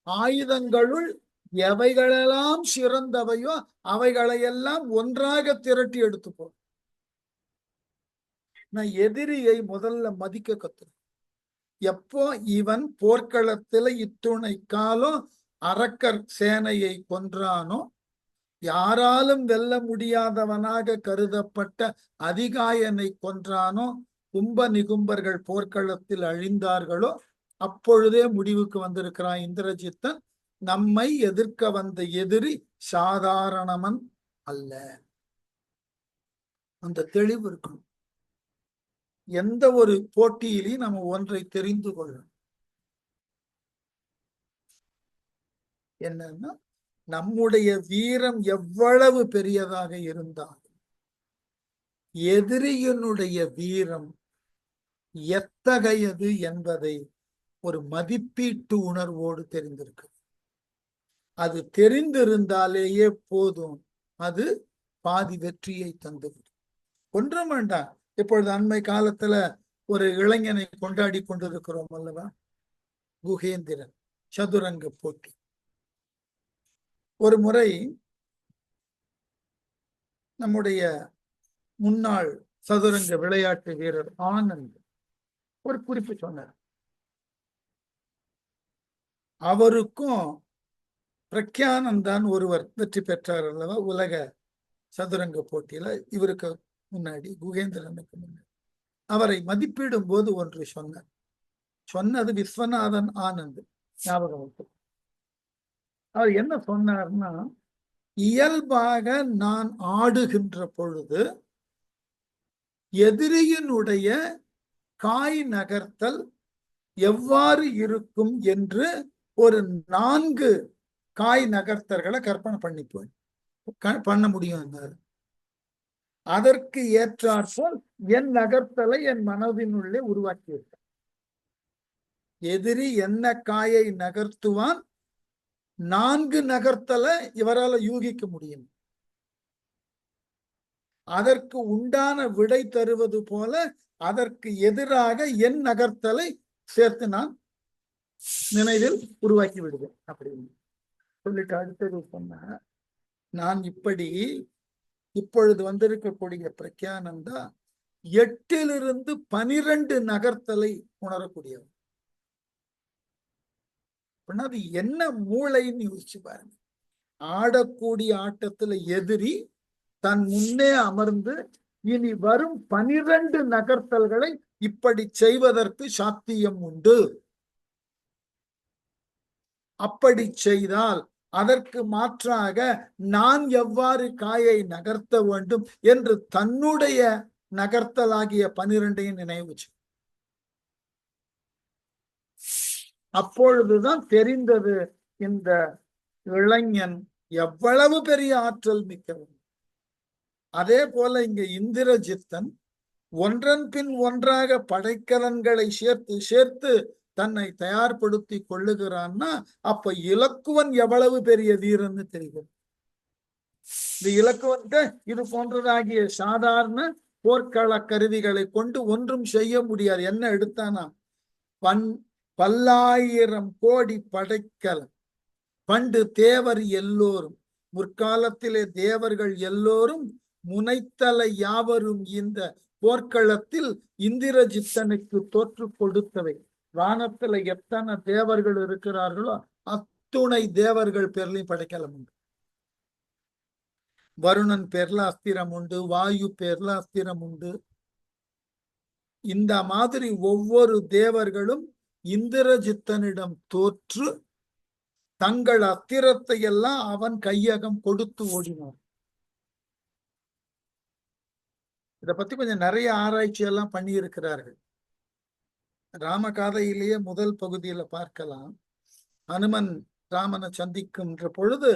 ஆயுதங்களுள் எவைகளெல்லாம் சிறந்தவையோ அவைகளையெல்லாம் ஒன்றாக திரட்டி எடுத்துப்போ. நான் எதிரியை முதல்ல மதிக்க கத்துறேன். எப்போ இவன் போர்க்களத்துல இத்துணை காலம் அரக்கர் சேனையை கொன்றானோ, யாராலும் வெல்ல முடியாதவனாக கருதப்பட்ட அதிகாயனை கொன்றானோ, கும்ப நிகும்பர்கள் போர்க்களத்தில் அழிந்தார்களோ, அப்பொழுதே முடிவுக்கு வந்திருக்கிறான் இந்திரஜித்தன், நம்மை எதிர்க்க வந்த எதிரி சாதாரணவன் அல்ல. அந்த தெளிவு இருக்கணும். எந்த ஒரு போட்டியிலையும் நம்ம ஒன்றை தெரிந்து கொள்ளணும். என்னன்னா, நம்முடைய வீரம் எவ்வளவு பெரியதாக இருந்தாலும் எதிரியினுடைய வீரம் எத்தகையது என்பதை ஒரு மதிப்பீட்டு உணர்வோடு தெரிந்திருக்கு. அது தெரிந்திருந்தாலேயே போதும், அது பாதி வெற்றியை தந்துவிடும். ஒன்றும் வேண்டாம். இப்பொழுது அண்மை காலத்துல ஒரு இளைஞனை கொண்டாடி கொண்டிருக்கிறோம் அல்லவா, குகேந்திரன், சதுரங்க போட்டி. ஒரு முறை நம்முடைய முன்னாள் சதுரங்க விளையாட்டு வீரர் ஆனந்த் ஒரு குறிப்பு சொன்னார். அவருக்கும் பிரக்யானந்தான் ஒருவர் வெற்றி பெற்றார் அல்லவா உலக சதுரங்க போட்டியில. இவருக்கு முன்னாடி, குகேந்திரனுக்கு முன்னாடி அவரை மதிப்பிடும் போது ஒன்று சொன்னார். சொன்னது விஸ்வநாதன் ஆனந்த், ஞாபகம். அவர் என்ன சொன்னார்னா, இயல்பாக நான் ஆடுகின்ற பொழுது எதிரியினுடைய காய் நகர்த்தல் எவ்வாறு இருக்கும் என்று ஒரு 4 காய் நகர்த்தல்களை கற்பனை பண்ண முடியும். அதற்கு ஏற்றாற்போல் என் நகர்த்தலை என் மனதினுள்ளே உருவாக்கியிருக்க. எதிரி என்ன காயை நகர்த்துவான், 4 நகர்த்தலை இவரால் யூகிக்க முடியும். அதற்கு உண்டான விடை தருவது போல அதற்கு எதிராக என் நகர்த்தலை சேர்த்து நான் நினைவில் உருவாக்கி விடுவேன் அப்படின்னு சொல்லிட்டு அடுத்தது சொன்ன, நான் இப்பொழுது வந்திருக்கக்கூடிய பிரக்யானந்தா 8 to 12 நகர்த்தலை உணரக்கூடியவர். அது என்ன மூளைன்னு யோசிச்சு பாருங்க. ஆடக்கூடிய ஆட்டத்துல எதிரி தன் முன்னே அமர்ந்து இனி வரும் 12 நகர்த்தல்களை இப்படி செய்வதற்கு சாத்தியம் உண்டு. அப்படி செய்தால் அதற்கு மாற்றாக நான் எவ்வாறு காயை நகர்த்த வேண்டும் என்று தன்னுடைய நகர்த்தலாகிய 12ஐயும் நினைவு. அப்பொழுதுதான் தெரிந்தது இந்த இளைஞன் எவ்வளவு பெரிய ஆற்றல் மிக்கவன். அதே போல இங்க இந்திரஜித்தன் ஒன்றன் பின் ஒன்றாக படைக்கலன்களை சேர்த்து தன்னை தயார்படுத்தி கொள்ளுகிறான்னா, அப்ப இலக்குவன் எவ்வளவு பெரிய வீரன்னு தெரியும். இந்த இலக்குவன்கிட்ட இது போன்றதாகிய சாதாரண போர்க்கள கருவிகளை கொண்டு ஒன்றும் செய்ய முடியாது. என்ன எடுத்தானா, 10,000 கோடி படைக்கலம். பண்டு தேவர் எல்லோரும், முற்காலத்திலே தேவர்கள் எல்லோரும் முனைத்தலை யாவரும் இந்த போர்க்களத்தில் இந்திரஜித்தனுக்கு தோற்று கொடுத்தவை. வானத்துல எத்தனை தேவர்கள் இருக்கிறார்களோ அத்துணை தேவர்கள் பேர்லையும் படைக்கலம் உண்டு. வருணன் பேர்ல அஸ்திரம் உண்டு, வாயு பேர்ல அஸ்திரம் உண்டு. இந்த மாதிரி ஒவ்வொரு தேவர்களும் இந்திரஜித்தனிடம் தோற்று தங்கள் அஸ்திரத்தை எல்லாம் அவன் கையகம் கொடுத்து ஓடினார். இதை பத்தி கொஞ்சம் நிறைய ஆராய்ச்சி எல்லாம் பண்ணி இருக்கிறார்கள். ராமகாதையிலேயே முதல் பகுதியில பார்க்கலாம். அனுமன் ராமனை சந்திக்கின்ற பொழுது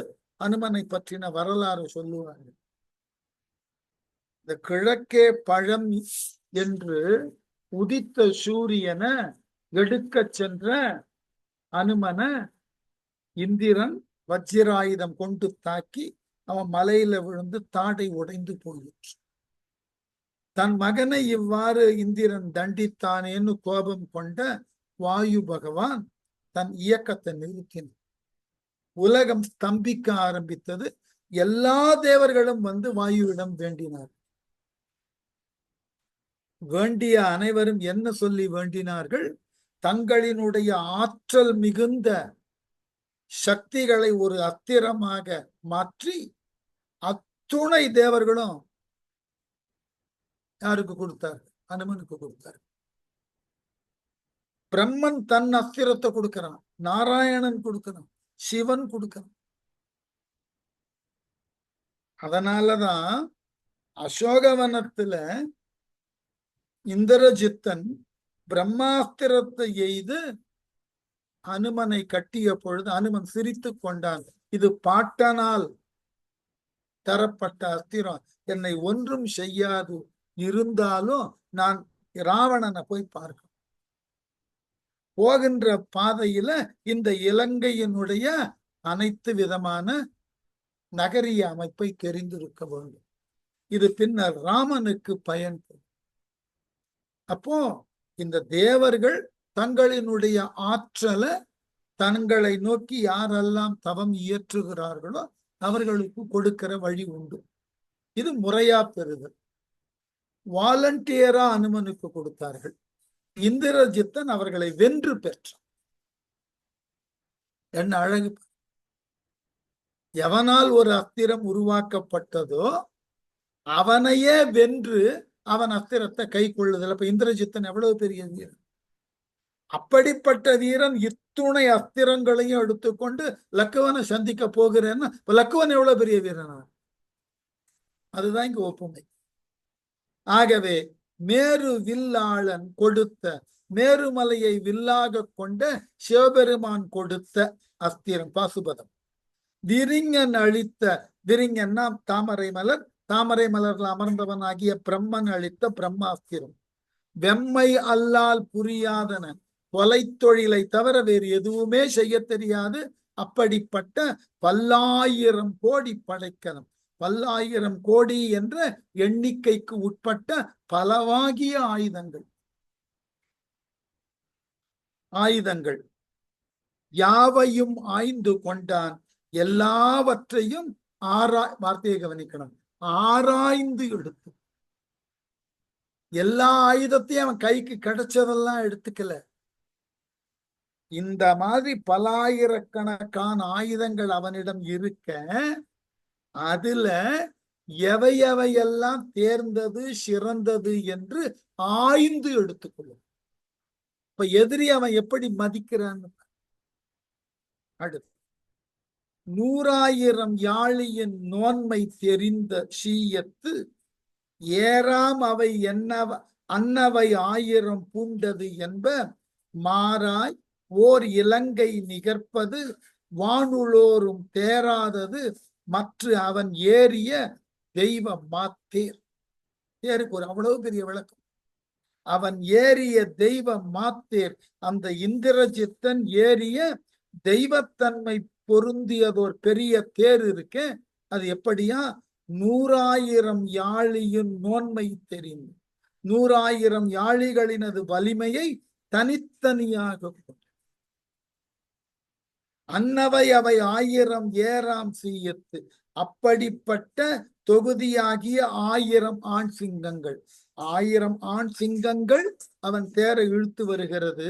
அனுமனை பற்றின வரலாறு சொல்லுவார்கள். இந்த கிழக்கே பழம் என்று உதித்த சூரியனை எடுக்க சென்ற அனுமனை இந்திரன் வஜ்ராயுதம் கொண்டு தாக்கி அவன் மலையில விழுந்து தாடை உடைந்து போயிற்று. தன் மகனை இவ்வாறு இந்திரன் தண்டித்தானேன்னு கோபம் கொண்ட வாயு பகவான் தன் இயக்கத்தை நிறுத்தினார். உலகம் ஸ்தம்பிக்க ஆரம்பித்தது. எல்லா தேவர்களும் வந்து வாயுவிடம் வேண்டினார். வேண்டிய அனைவரும் என்ன சொல்லி வேண்டினார்கள்? தங்களினுடைய ஆற்றல் மிகுந்த சக்திகளை ஒரு அஸ்திரமாக மாற்றி அத்துணை தேவர்களும் யாருக்கு கொடுத்தார்? அனுமனுக்கு கொடுத்தார். பிரம்மன் தன் அஸ்திரத்தை கொடுக்கிறான், நாராயணன் கொடுக்கிறான், சிவன் கொடுக்கிறான். அதனாலதான் அசோகவனத்துல இந்திரஜித்தன் பிரம்மாஸ்திரத்தை எய்து அனுமனை கட்டிய பொழுது அனுமன் சிரித்து கொண்டான். இது பாட்டனால் தரப்பட்ட அஸ்திரம், என்னை ஒன்றும் செய்யாது. இருந்தாலும் நான் ராவணனை போய் பார்க்க போகின்ற பாதையில இந்த இலங்கையினுடைய அனைத்து விதமான நகரிய அமைப்பை தெரிந்திருக்க வேண்டும். இது பின்னர் ராமனுக்கு பயன்படும். அப்போ இந்த தேவர்கள் தங்களினுடைய ஆற்றலை தங்களை நோக்கி யாரெல்லாம் தவம் இயற்றுகிறார்களோ அவர்களுக்கு கொடுக்கிற வழி உண்டு. இது முறையா பெறுதல். வாலண்டியரா அனுமனுக்கு கொடுத்தார்கள். இந்திரஜித்தன் அவர்களை வென்று பெற்றான். என்ன அழகு! எவனால் ஒரு அஸ்திரம் உருவாக்கப்பட்டதோ அவனையே வென்று அவன் அஸ்திரத்தை கை கொள்ளுதல். அப்ப இந்திரஜித்தன் எவ்வளவு பெரிய வீரன்! அப்படிப்பட்ட வீரன் இத்துணை அஸ்திரங்களையும் எடுத்துக்கொண்டு லக்குவனை சந்திக்க போகிறேன்னா லக்குவன் எவ்வளவு பெரிய வீரனா? அதுதான் இங்க ஒப்புமை. ஆகவே மேரு வில்லாளன் கொடுத்த, மேருமலையை வில்லாக கொண்ட சிவபெருமான் கொடுத்த அஸ்திரம் பாசுபதம். விரிங்கன் அளித்த, விரிங்கன்னா தாமரை மலர், தாமரை மலர்ல அமர்ந்தவன் ஆகிய பிரம்மன் அளித்த பிரம்மாஸ்திரம். வெம்மை அல்லால் புரியாதன, கொலை தொழிலை தவிர வேறு எதுவுமே செய்ய தெரியாது. அப்படிப்பட்ட 1000 கோடி படைக்கலம், 1000 கோடி என்ற எண்ணிக்கைக்கு உட்பட்ட பலவாகிய ஆயுதங்கள் யாவையும் ஆய்ந்து கொண்டான். எல்லாவற்றையும் வார்த்தையை கவனிக்கணும், ஆராய்ந்து எடுத்து. எல்லா ஆயுதத்தையும் அவன் கைக்கு கிடைச்சதெல்லாம் எடுத்துக்கல. இந்த மாதிரி பலாயிரக்கணக்கான ஆயுதங்கள் அவனிடம் இருக்க, அதுல எவையெல்லாம் தேர்ந்தது சிறந்தது என்று ஆய்ந்து எடுத்துக்கொள்ளும். இப்ப எதிரி அவன் எப்படி மதிக்கிறான்? அடுத்து 100,000 யாழியின் நோன்மை தெரிந்த சீயத்து ஏறாம் அவை அன்னவை 1000 பூண்டது என்ப மாறாய் ஓர் இலங்கை நிகர்ப்பது வானுளோரும் தேராதது மற்ற அவன் ஏறிய தெய்வ மாத்தேர். தேருக்கு ஒரு அவ்வளவு பெரிய விளக்கம். அவன் ஏறிய தெய்வ மாத்தேர், அந்த இந்திரஜித்தன் ஏறிய தெய்வத்தன்மை பொருந்தியதோர் பெரிய தேர் இருக்கு. அது எப்படியா? 100,000 யாழியின் நோன்மை தெரிந்து, 100,000 யாழிகளினது வலிமையை தனித்தனியாக அன்னவை அவை 1000 ஏறாம் சீயத்து. அப்படிப்பட்ட தொகுதியாகிய 1000 ஆண் சிங்கங்கள், 1000 ஆண் சிங்கங்கள் அவன் தேரை இழுத்து வருகிறது.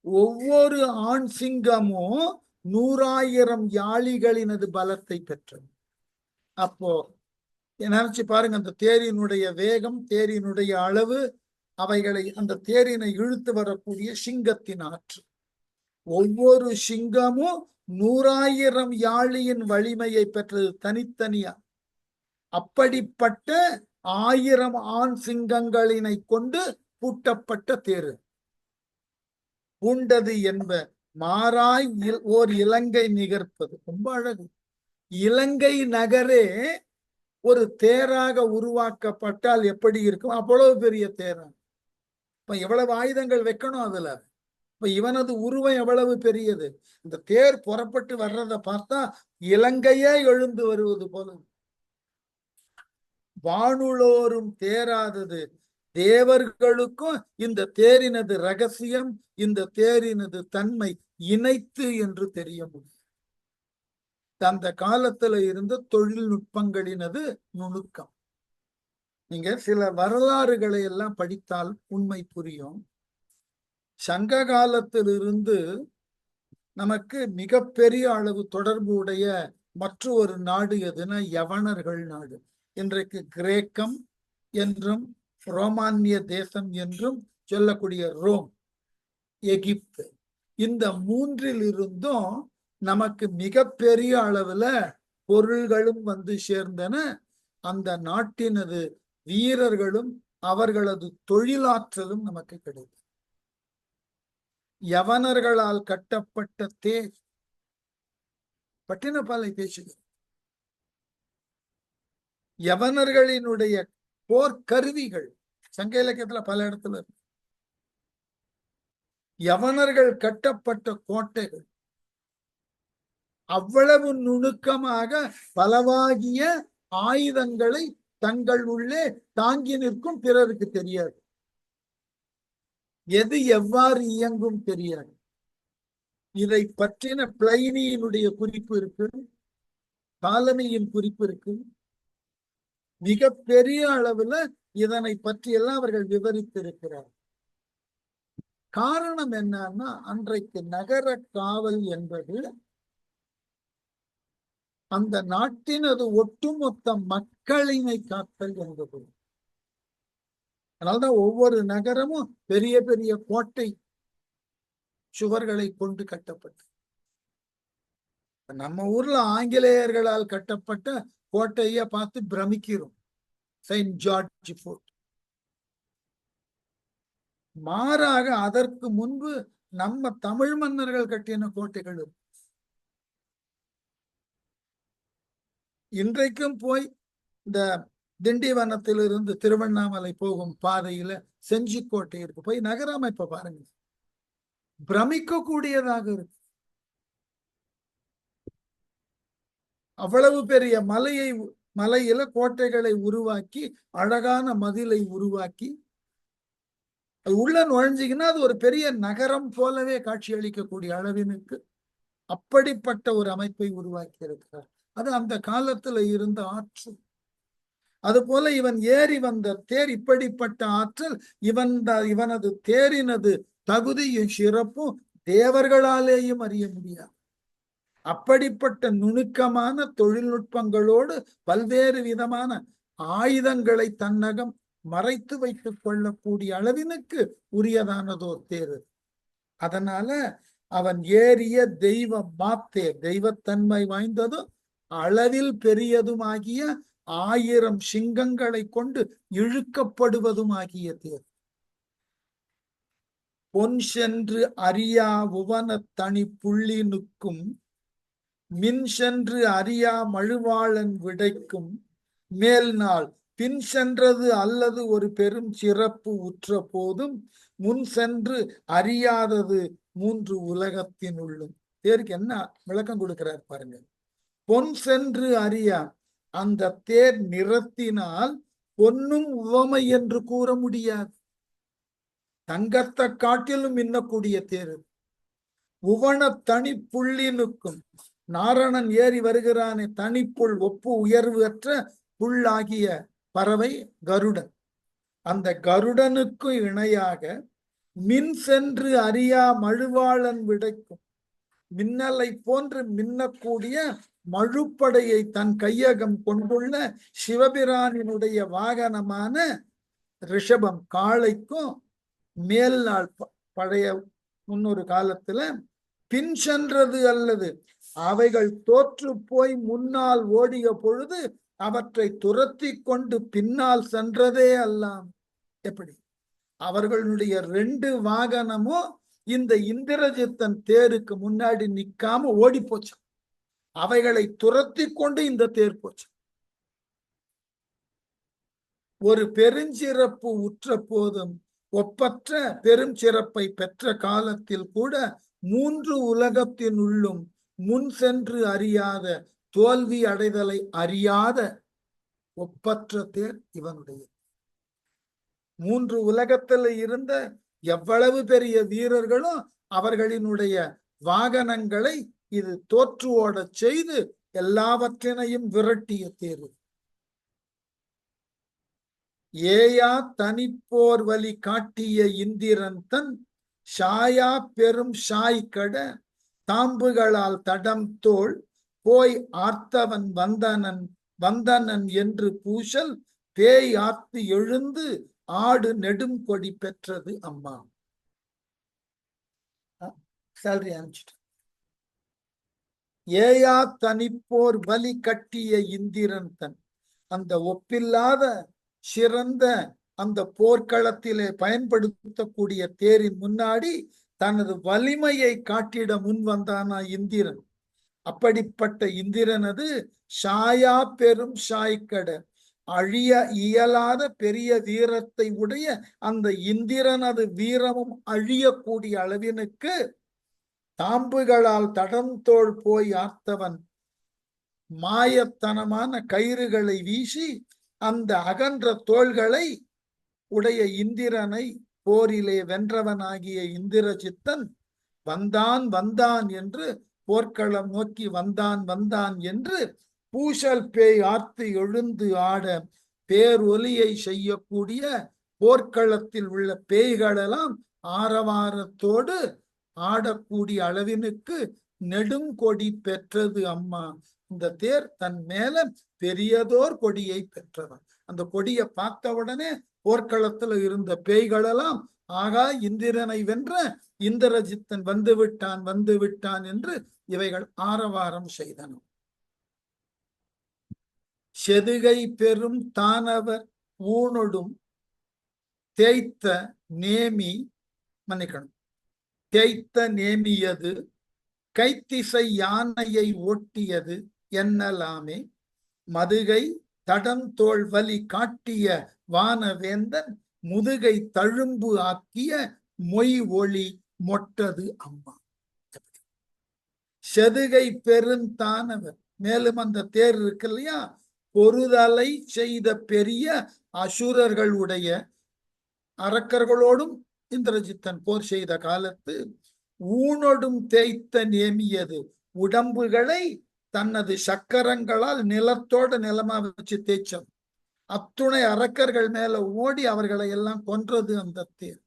ஒவ்வொரு ஆண் சிங்கமும் 100,000 யாழிகளினது பலத்தை பெற்றது. அப்போ நினைச்சு பாருங்க, அந்த தேரினுடைய வேகம், தேரினுடைய அளவு, அவைகளை அந்த தேரினை இழுத்து வரக்கூடிய சிங்கத்தின் ஆற்று. ஒவ்வொரு சிங்கமும் 100,000 யாழியின் வலிமையை பெற்றது தனித்தனியா. அப்படிப்பட்ட 1000 ஆண் சிங்கங்களினை கொண்டு பூட்டப்பட்ட தேரு பூண்டது என்ப மாறாய் ஓர் இலங்கை நிகர்ப்பது. ரொம்ப அழகு. இலங்கை நகரே ஒரு தேராக உருவாக்கப்பட்டால் எப்படி இருக்கும்? அவ்வளவு பெரிய தேரா. இப்ப எவ்வளவு ஆயுதங்கள் வைக்கணும் அதுல. இப்ப இவனது உருவம் எவ்வளவு பெரியது. இந்த தேர் புறப்பட்டு வர்றத பார்த்தா இலங்கையே எழுந்து வருவது போல. வானுளோரும் தேராதது, தேவர்களுக்கும் இந்த தேரினது ரகசியம், இந்த தேரினது தன்மை இணைத்து என்று தெரிய முடியும். அந்த காலத்துல இருந்த தொழில்நுட்பங்களினது நுணுக்கம். நீங்க சில வரலாறுகளை எல்லாம் படித்தால் உண்மை புரியும். சங்க காலத்திலிருந்து நமக்கு மிகப்பெரிய அளவு தொடர்பு உடைய மற்றொரு நாடு எதுனா யவனர்கள் நாடு. இன்றைக்கு கிரேக்கம் என்றும் ரோமானிய தேசம் என்றும் சொல்லக்கூடிய ரோம், எகிப்து, இந்த மூன்றில் இருந்தும் நமக்கு மிகப்பெரிய அளவுல பொருள்களும் வந்து சேர்ந்தன. அந்த நாட்டினது வீரர்களும் அவர்களது தொழிலாற்றலும் நமக்கு கிடைத்தது. யவனர்களால் கட்டப்பட்ட தேர் பட்டினப்பாலை பேசுகிறது. யவனர்களினுடைய போர்க்கருவிகள் சங்க இலக்கியத்துல பல இடத்துல இருக்கு. யவனர்கள் கட்டப்பட்ட கோட்டைகள் அவ்வளவு நுணுக்கமாக பலவாகிய ஆயுதங்களை தங்கள் உள்ளே தாங்கி நிற்கும். பிறருக்கு தெரியாது, எது எவ்வாறு இயங்கும் தெரியாது. இதை பற்றின பிளைனியினுடைய குறிப்பு இருக்கு, காலனியின் குறிப்பு இருக்கு. மிக பெரிய அளவுல இதனை பற்றியெல்லாம் அவர்கள் விவரித்திருக்கிறார். காரணம் என்னன்னா, அன்றைக்கு நகர காவல் என்பது அந்த நாட்டினது ஒட்டுமொத்த மக்களினை காத்தல் என்பது. அதனால்தான் ஒவ்வொரு நகரமும் பெரிய பெரிய கோட்டை சுவர்களை கொண்டு கட்டப்பட்டு. நம்ம ஊர்ல ஆங்கிலேயர்களால் கட்டப்பட்ட கோட்டைய பார்த்து பிரமிக்கிறோம். Saint George fort. மாறாக அதற்கு முன்பு நம்ம தமிழ் மன்னர்கள் கட்டின கோட்டைகள் இருக்கு. இன்றைக்கும் போய் இந்த திண்டிவனத்திலிருந்து திருவண்ணாமலை போகும் பாதையில செஞ்சிக்கோட்டை இருக்கு. போய் நகர அமைப்பை பாருங்க, பிரமிக்க கூடியதாக இருக்கு. அவ்வளவு பெரிய மலையில கோட்டைகளை உருவாக்கி, அழகான மதிலை உருவாக்கி, அது உள்ள நுழைஞ்சிங்கன்னா அது ஒரு பெரிய நகரம் போலவே காட்சி அளிக்கக்கூடிய அளவினுக்கு அப்படிப்பட்ட ஒரு அமைப்பை உருவாக்கி இருக்கிறார். அது அந்த காலத்துல இருந்த ஆற்றல். அது போல இவன் ஏறி வந்த தேர் இப்படிப்பட்ட ஆற்றல். இவனது தேரினது தகுதியும் சிறப்பும் தேவர்களாலேயும் அறிய முடியாது. அப்படிப்பட்ட நுணுக்கமான தொழில்நுட்பங்களோடு பல்வேறு விதமான ஆயுதங்களை தன்னகம் மறைத்து வைத்துக் கொள்ளக்கூடிய அளவினுக்கு உரியதானதோர் தேர். அதனால அவன் ஏறிய தெய்வ மாத்தேர், தெய்வத்தன்மை வாய்ந்ததும் அளவில் பெரியதுமாகிய 1000 சிங்கங்களை கொண்டு இழுக்கப்படுவதுமாகிய தேர். பொன் சென்று அறியா உவன தனி புள்ளினுக்கும் மின் சென்று அறியா மழுவாளன் விடைக்கும் மேல் நாள் பின் சென்றது அல்லது ஒரு பெரும் சிறப்பு உற்ற போதும் முன் சென்று அறியாதது 3 உலகத்தினுள்ளும். தேருக்கு என்ன விளக்கம் கொடுக்கிறார் பாருங்க. பொன் சென்று அறியா, அந்த தேர் நிறத்தினால் பொன்னும் உவமை என்று கூற முடியாது. தங்கத்தை காட்டிலும் மின்னக்கூடிய தேர். உவன தனி புள்ளினுக்கும், நாரணன் ஏறி வருகிறானே தனிப்புள் ஒப்பு உயர்வு அற்ற புல்லாகிய பறவை கருடன். அந்த கருடனுக்கு இணையாக மின் சென்று அறியா மழுவாளன் விடைக்கும், மின்னலை போன்று மின்னக்கூடிய மழுப்படையை தன் கையகம் கொண்டுள்ள சிவபிரானினுடைய வாகனமான ரிஷபம் காளைக்கும் மேல் நாள் பழைய முன்னொரு காலத்துல பின் சென்றது அல்லது அவைகள் தோற்று போய் முன்னால் ஓடிய பொழுது அவற்றை துரத்தி கொண்டு பின்னால் சென்றதே அல்லாம். எப்படி அவர்களுடைய 2 வாகனமும் இந்த இந்திரஜித்தன் தேருக்கு முன்னாடி நிக்காம ஓடி போச்சு. அவைகளை துரத்தி கொண்டு இந்த தேர் போச்சு. ஒரு பெருஞ்சிறப்பு உற்ற போதும் ஒப்பற்ற பெரும் சிறப்பை பெற்ற காலத்தில் கூட 3 உலகத்தினுள்ளும் முன் சென்று அறியாத, தோல்வி அடைதலை அறியாத ஒப்பற்ற தேர் இவனுடைய. 3 உலகத்துல இருந்த எவ்வளவு பெரிய வீரர்களும் அவர்களினுடைய வாகனங்களை இது தோற்று ஓடச் செய்து எல்லாவற்றினையும் விரட்டிய தேர். ஏயா தனிப்போர் வழி காட்டிய இந்திரன் தன் ஷாயா பெரும் ஷாய்கட தாம்புகளால் தடம் தோள் போய் ஆர்த்தவன் வந்தனன் என்று பூசல் பேய் ஆர்த்து எழுந்து ஆடு நெடும் கொடி பெற்றது அம்மா. சேலரி அனுப்பிச்சிட்டு. ஏயா தனிப்போர் வலி கட்டிய இந்திரன் தன், அந்த ஒப்பில்லாத சிறந்த அந்த போர்க்களத்திலே பயன்படுத்தக்கூடிய தேரின் முன்னாடி தனது வலிமையை காட்டிட முன் வந்தானா இந்திரன். அப்படிப்பட்ட இந்திரனது ஷாயா பெரும் ஷாய்கட, அழிய இயலாத பெரிய வீரத்தை உடைய அந்த இந்திரனது வீரமும் அழியக்கூடிய அளவினுக்கு தாம்புகளால் தடந்தோள் போய் ஆர்த்தவன் மாயத்தனமான கயிறுகளை வீசி அந்த அகன்ற தோள்களை உடைய இந்திரனை போரிலே வென்றவனாகிய இந்திரஜித்தன் வந்தான் என்று போர்க்களம் நோக்கி வந்தான் என்று பூசல் பேய் ஆர்த்து எழுந்து ஆட பேரொலியை செய்யக்கூடிய போர்க்களத்தில் உள்ள பேய்களெல்லாம் ஆரவாரத்தோடு ஆடக்கூடிய அளவினுக்கு நெடுங்கொடி பெற்றது அம்மா. இந்த தேர் தன் மேல பெரியதோர் கொடியை பெற்றவன். அந்த கொடியை பார்த்த உடனே போர்க்களத்துல இருந்த பேய்களெல்லாம் ஆகா இந்திரனை வென்ற இந்திரஜித்தன் வந்து விட்டான் என்று இவைகள் ஆரவாரம் செய்தன. செதுகை பெரும் தானவர் ஊனொடும் தேய்த்த நேமி மன்னிக்கணும் தேய்த்த நேமியது கைத்திசை யானையை ஓட்டியது என்னலாமே மதுகை தடந்தோள் வலி காட்டிய வானவேந்தன் முதுகை தழும்பு ஆக்கிய மொய் ஒளி மொட்டது அம்மா. செதுகை பெருந்தானவர், மேலும் அந்த தேர் இருக்கு இல்லையா, பொறுதலை செய்த பெரிய அசுரர்களுடைய அரக்கர்களோடும் இந்திரஜித்தன் போர் செய்த காலத்து ஊனொடும் தேய்த்த நேமியது, உடம்புகளை தனது சக்கரங்களால் நிலத்தோட நிலமா வச்சு தேய்ச்சது. அத்துணை அரக்கர்கள் மேல ஓடி அவர்களை எல்லாம் கொன்றது அந்த தேர்.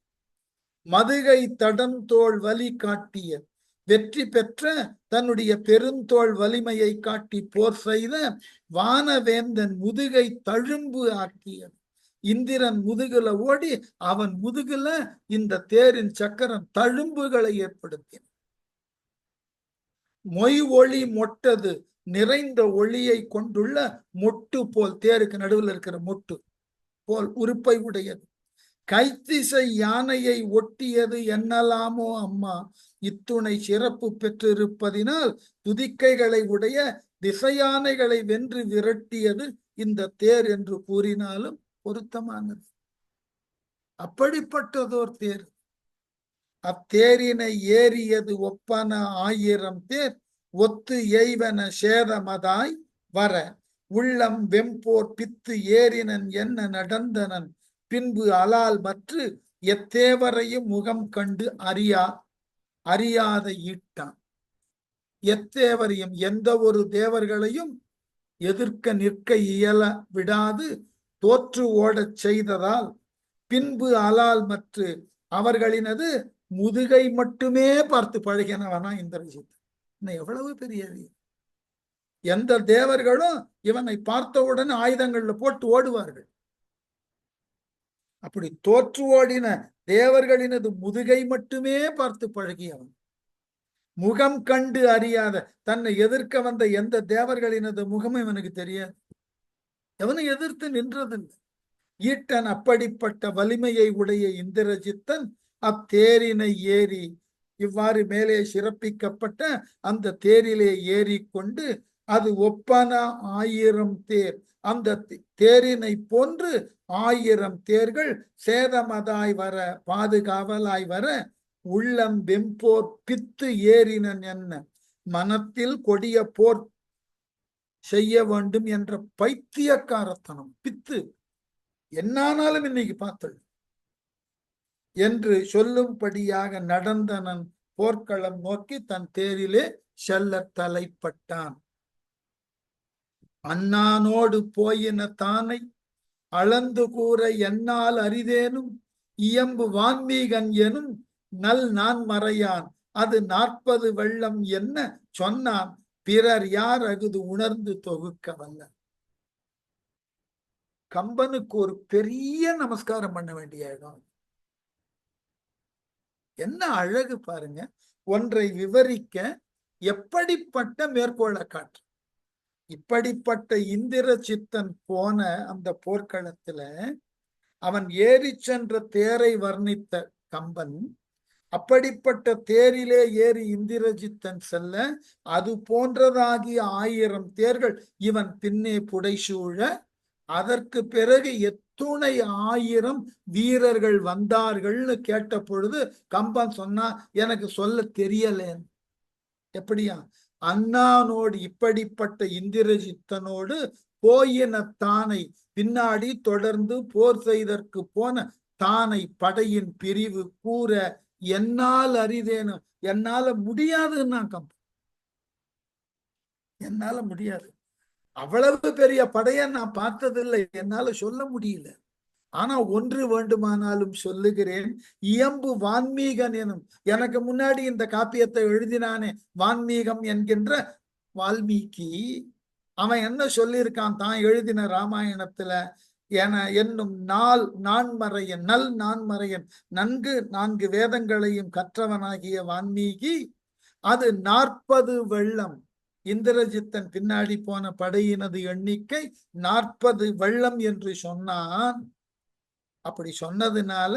மதுகை தடந்தோள் வலி காட்டிய, வெற்றி பெற்ற தன்னுடைய பெருந்தோள் வலிமையை காட்டி போர் செய்த வானவேந்தன் முதுகை தழும்பு ஆக்கியது. இந்திரன் முதுகுல ஓடி அவன் முதுகுல இந்த தேரின் சக்கரம் தழும்புகளை ஏற்படுத்தின. மொய் ஒளி மொட்டது, நிறைந்த ஒளியை கொண்டுள்ள மொட்டு போல், தேருக்கு நடுவில் இருக்கிற மொட்டு போல் உறுப்பை உடையது. கைத்திசை யானையை ஒட்டியது என்னலாமோ அம்மா, இத்துணை சிறப்பு பெற்றிருப்பதினால் துதிக்கைகளை உடைய திசையானைகளை வென்று விரட்டியது இந்த தேர் என்று கூறினாலும் பொருத்தமானது. அப்படிப்பட்டதோர் தேர். அத்தேரினை ஏறியது ஒப்பன 1000 தேர், ஒத்து எய்வன சேதமதாய் வர உள்ளம் வெம்போர் பித்து ஏறினன் என்ன நடந்தனன் பின்பு அலால் மற்று எத்தேவரையும் முகம் கண்டு அறியாத ஈட்டான். எத்தேவரையும், எந்த ஒரு தேவர்களையும் எதிர்க்க நிற்க இயல விடாது தோற்று ஓடச் செய்ததால் பின்பு அலால் மற்று அவர்களினது முதுகை மட்டுமே பார்த்து பழகினவனா இந்திரஜித். இன்னும் எவ்வளவு பெரிய, எந்த தேவர்களும் இவனை பார்த்தவுடன் ஆயுதங்கள்ல போட்டு ஓடுவார்கள். அப்படி தோற்று ஓடின தேவர்களினது முதுகை மட்டுமே பார்த்து பழகியவன். முகம் கண்டு அறியாத, தன்னை எதிர்க்க வந்த எந்த தேவர்களினது முகமும் இவனுக்கு தெரியாது. எவனை எதிர்த்து நின்றதில்லை. ஈட்டன் அப்படிப்பட்ட வலிமையை உடைய இந்திரஜித்தன் அத்தேரினை ஏறி, இவ்வாறு மேலே சிறப்பிக்கப்பட்ட அந்த தேரிலே ஏறி கொண்டு, அது ஒப்பன 1000 தேர், அந்த தேரினை போன்று 1000 தேர்கள் சேதமதாய் வர, பாதுகாவலாய் வர, உள்ளம் வெம்போர் பித்து ஏறினன் என்ன, மனத்தில் கொடிய போர் செய்ய வேண்டும் என்ற பைத்தியக்காரத்தனம், பித்து என்னானாலும் இன்னைக்கு பார்த்தல் என்று சொல்லும்படியாக நடந்தனன் போர்க்களம் நோக்கி தன் தேரிலே செல்ல தலைப்பட்டான். அண்ணானோடு போயின தானை அளந்து கூற என்னால் அரிதேனும் இயம்பு வான்மீகன் எனும் நல் நான் மறையான் அது 40 வெள்ளம் என்ன சொன்னான் பிறர் யார் அகுது உணர்ந்து தொகுக்க வல்ல. கம்பனுக்கு ஒரு பெரிய நமஸ்காரம் பண்ண வேண்டிய இடம். என்ன அழகு பாருங்க, ஒன்றை விவரிக்க எப்படிப்பட்ட மேற்கோளை காற்று. இப்படிப்பட்ட இந்திரஜித்தன் போன அந்த போர்க்களத்துல அவன் ஏறி சென்ற தேரை வர்ணித்த கம்பன், அப்படிப்பட்ட தேரிலே ஏறி இந்திரஜித்தன் செல்ல அது போன்றதாகிய 1000 தேர்கள் இவன் பின்னே புடைசூழ, அதற்கு பிறகு எத்துணை 1000 வீரர்கள் வந்தார்கள்னு கேட்ட பொழுது கம்பன் சொன்னா எனக்கு சொல்ல தெரியலேன். எப்படியா, அண்ணானோடு, இப்படிப்பட்ட இந்திரஜித்தனோடு போயின தானை, பின்னாடி தொடர்ந்து போர் செய்தற்கு போன தானை படையின் பிரிவு கூற என்னால் அரிதேனும், என்னால முடியாதுன்னா கம்பன், என்னால முடியாது. அவ்வளவு பெரிய படையை நான் பார்த்ததில்லை, என்னால சொல்ல முடியல. ஆனா ஒன்று வேண்டுமானாலும் சொல்லுகிறேன், இயம்பு வான்மீகன் எனும், எனக்கு முன்னாடி இந்த காப்பியத்தை எழுதினானே வான்மீகம் என்கின்ற வால்மீகி அவன் என்ன சொல்லியிருக்கான் தான் எழுதின ராமாயணத்துல, என்னும் நான்மறையன் நான்மறையன் நன்கு 4 வேதங்களையும் கற்றவனாகிய வால்மீகி அது 40 வெள்ளம். இந்திரஜித்தன் பின்னாடி போன படையினது எண்ணிக்கை 40 வெள்ளம் என்று சொன்னான். அப்படி சொன்னதுனால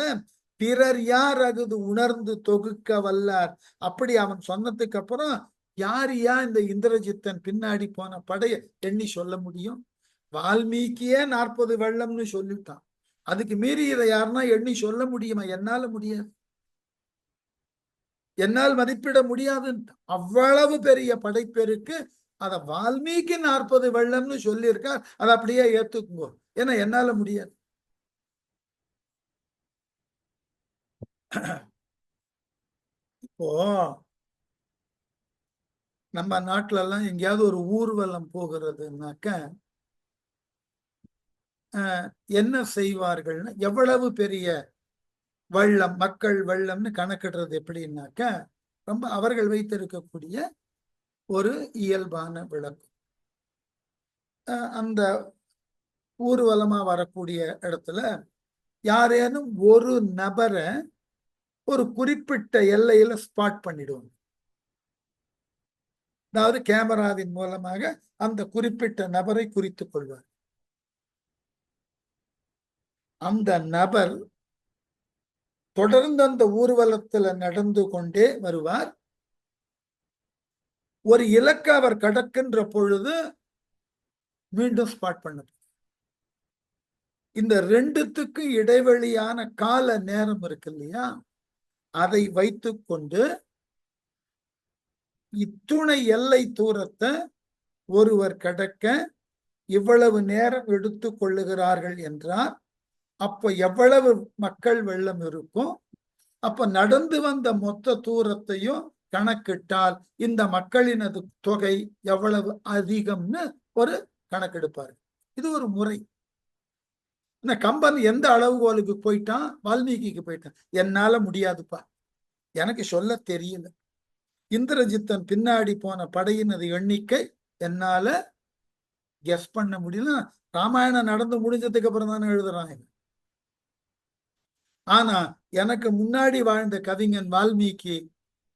பிறர் யார் அகுது உணர்ந்து தொகுக்க வல்லார். அப்படி அவன் சொன்னதுக்கு அப்புறம் யார் இந்த இந்திரஜித்தன் பின்னாடி போன படைய எண்ணி சொல்ல முடியும்? வால்மீகியே 40 வெள்ளம்னு சொல்லிட்டான். அதுக்கு மீறி இதை யாருன்னா எண்ணி சொல்ல முடியுமா? என்னால முடியாது, என்னால் மதிப்பிட முடியாது. அவ்வளவு பெரிய படைப்பெருக்கு அத வால்மீகி 40 வெள்ளம்னு சொல்லியிருக்கார். அதை அப்படியே ஏத்துக்குங்க, ஏன்னா என்னால முடியாது. இப்போ நம்ம நாட்டுல எல்லாம் எங்கேயாவது ஒரு ஊர்வலம் போகிறதுனாக்க என்ன செய்வார்கள்னா, எவ்வளவு பெரிய வெள்ளம், மக்கள் வெள்ளம்னு கணக்கிடுறது எப்படின்னாக்க, ரொம்ப அவர்கள் வைத்திருக்கக்கூடிய ஒரு இயல்பான விளக்கம். அந்த ஊர்வலமா வரக்கூடிய இடத்துல யாரேனும் ஒரு நபரை ஒரு குறிப்பிட்ட எல்லையில ஸ்பாட் பண்ணிடுவாங்க. அதாவது கேமராவின் மூலமாக அந்த குறிப்பிட்ட நபரை குறித்துக் கொள்வார். அந்த நபர் தொடர்ந்து அந்த ஊர்வலத்துல நடந்து கொண்டே வருவார். ஒரு இலக்கை அவர் கடக்கின்ற பொழுது மீண்டும் ஸ்பாட் பண்ண. இந்த ரெண்டுத்துக்கு இடைவெளியான கால நேரம் இருக்கு இல்லையா, அதை வைத்துக் கொண்டு இத்துணை எல்லை தூரத்தை ஒருவர் கடக்க இவ்வளவு நேரம் எடுத்துக் கொள்ளுகிறார்கள் என்றால், அப்ப எவ்வளவு மக்கள் வெள்ளம் இருக்கும்? அப்ப நடந்து வந்த மொத்த தூரத்தையும் கணக்கிட்டால் இந்த மக்களினது தொகை எவ்வளவு அதிகம்னு ஒரு கணக்கெடுப்பாரு. இது ஒரு முறை. கம்பன் எந்த அளவுகோலுக்கு போயிட்டான்? வால்மீகிக்கு போயிட்டான். என்னால முடியாதுப்பா, எனக்கு சொல்ல தெரியல. இந்திரஜித்தன் பின்னாடி போன படையினது எண்ணிக்கை என்னால கெஸ் பண்ண முடியல. ராமாயணம் நடந்து முடிஞ்சதுக்கு அப்புறம் தானே எழுதுறாங்க. ஆனா எனக்கு முன்னாடி வாழ்ந்த கவிஞன் வால்மீகி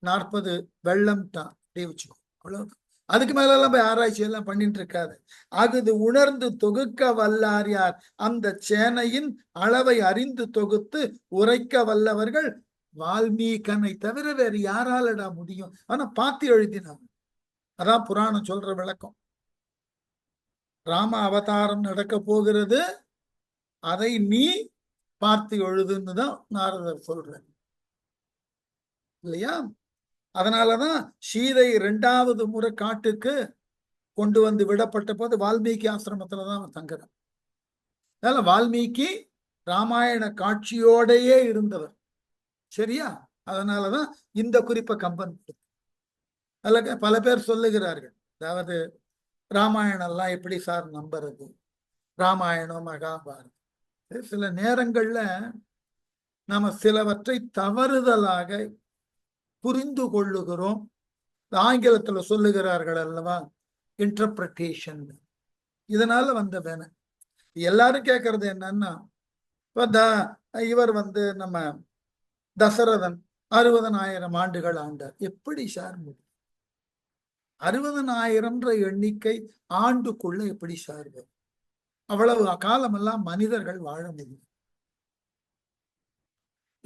40 வெள்ளம் தான் வச்சுக்கோ, அவ்வளவு. அதுக்கு மேல எல்லாம் போய் ஆராய்ச்சி எல்லாம் பண்ணிட்டு இருக்காது. அகுது உணர்ந்து தொகுக்க வல்லார் யார்? அந்த சேனையின் அளவை அறிந்து தொகுத்து உரைக்க வல்லவர்கள் வால்மீகனை தவிர வேறு யாராலடா முடியும்? ஆனா பார்த்து எழுதினாங்க. அதான் புராணம் சொல்ற விளக்கம். ராம அவதாரம் நடக்க போகிறது, அதை நீ பார்த்து எழுதுன்னு தான் நாரதர் சொல்றார் இல்லையா? அதனாலதான் சீதை 2வது முறை காட்டுக்கு கொண்டு வந்து விடப்பட்ட போது வால்மீகி ஆசிரமத்துலதான் அவன் தங்குறான். அதனால வால்மீகி ராமாயண காட்சியோடையே இருந்தவர், சரியா? அதனாலதான் இந்த குறிப்பை கம்பன். அதுல பல பேர் சொல்லுகிறார்கள், அதாவது ராமாயணம் எல்லாம் எப்படி சார் நம்புறது, ராமாயணம் மகாபாரதம். சில நேரங்கள்ல நாம சிலவற்றை தவறுதலாக புரிந்து கொள்ளுகிறோம். ஆங்கிலத்துல சொல்லுகிறார்கள் அல்லவா, இன்டர்பிரேஷன். இதனால வந்த வேணை. எல்லாரும் கேட்கறது என்னன்னா, இவர் நம்ம தசரதன் 60,000 ஆண்டுகள் ஆண்டார். எப்படி சார் முடியும்? 60,000 எண்ணிக்கை ஆண்டுக்குள்ள எப்படி சார்? அவ்வளவு காலமெல்லாம் மனிதர்கள் வாழ முடியும்.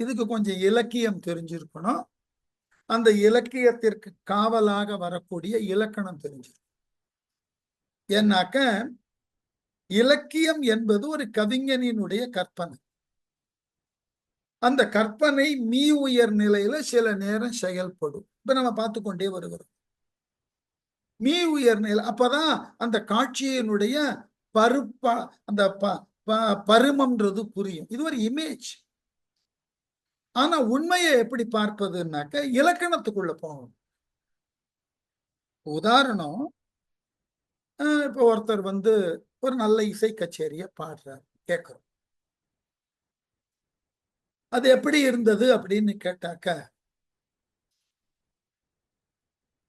இதுக்கு கொஞ்சம் இலக்கியம் தெரிஞ்சிருக்கணும். அந்த இலக்கியத்திற்கு காவலாக வரக்கூடிய இலக்கணம் தெரிஞ்சிருக்கும். ஏன்னாக்க இலக்கியம் என்பது ஒரு கவிஞனினுடைய கற்பனை. அந்த கற்பனை மீ உயர் நிலையில சில நேரம் செயல்படும். இப்ப நம்ம பார்த்து கொண்டே வருகிறோம். மீ உயர் நிலை அப்பதான் அந்த காட்சியினுடைய அந்த பருமம்ன்றது புரியும். இது ஒரு இமேஜ். ஆனா உண்மையை எப்படி பார்ப்பதுன்னாக்க இலக்கணத்துக்குள்ள போகணும். உதாரணம், இப்ப ஒருத்தர் ஒரு நல்ல இசை கச்சேரிய பாடுறார், கேட்கிறோம். அது எப்படி இருந்தது அப்படின்னு கேட்டாக்க,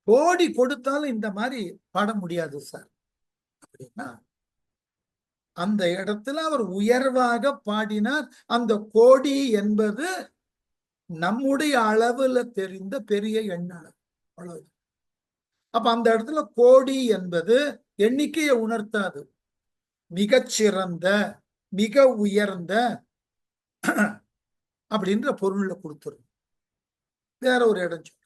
கோடி கொடுத்தாலும் இந்த மாதிரி பாட முடியாது சார் அப்படின்னா அந்த இடத்துல அவர் உயர்வாக பாடினார். அந்த கோடி என்பது நம்முடைய அளவுல தெரிந்த பெரிய எண்ணளவு, அவ்வளவு. அப்ப அந்த இடத்துல கோடி என்பது எண்ணிக்கையை உணர்த்தாது, மிகச்சிறந்த, மிக உயர்ந்த அப்படின்ற பொருள்ல கொடுத்துரும். வேற ஒரு இடம் சொல்ற,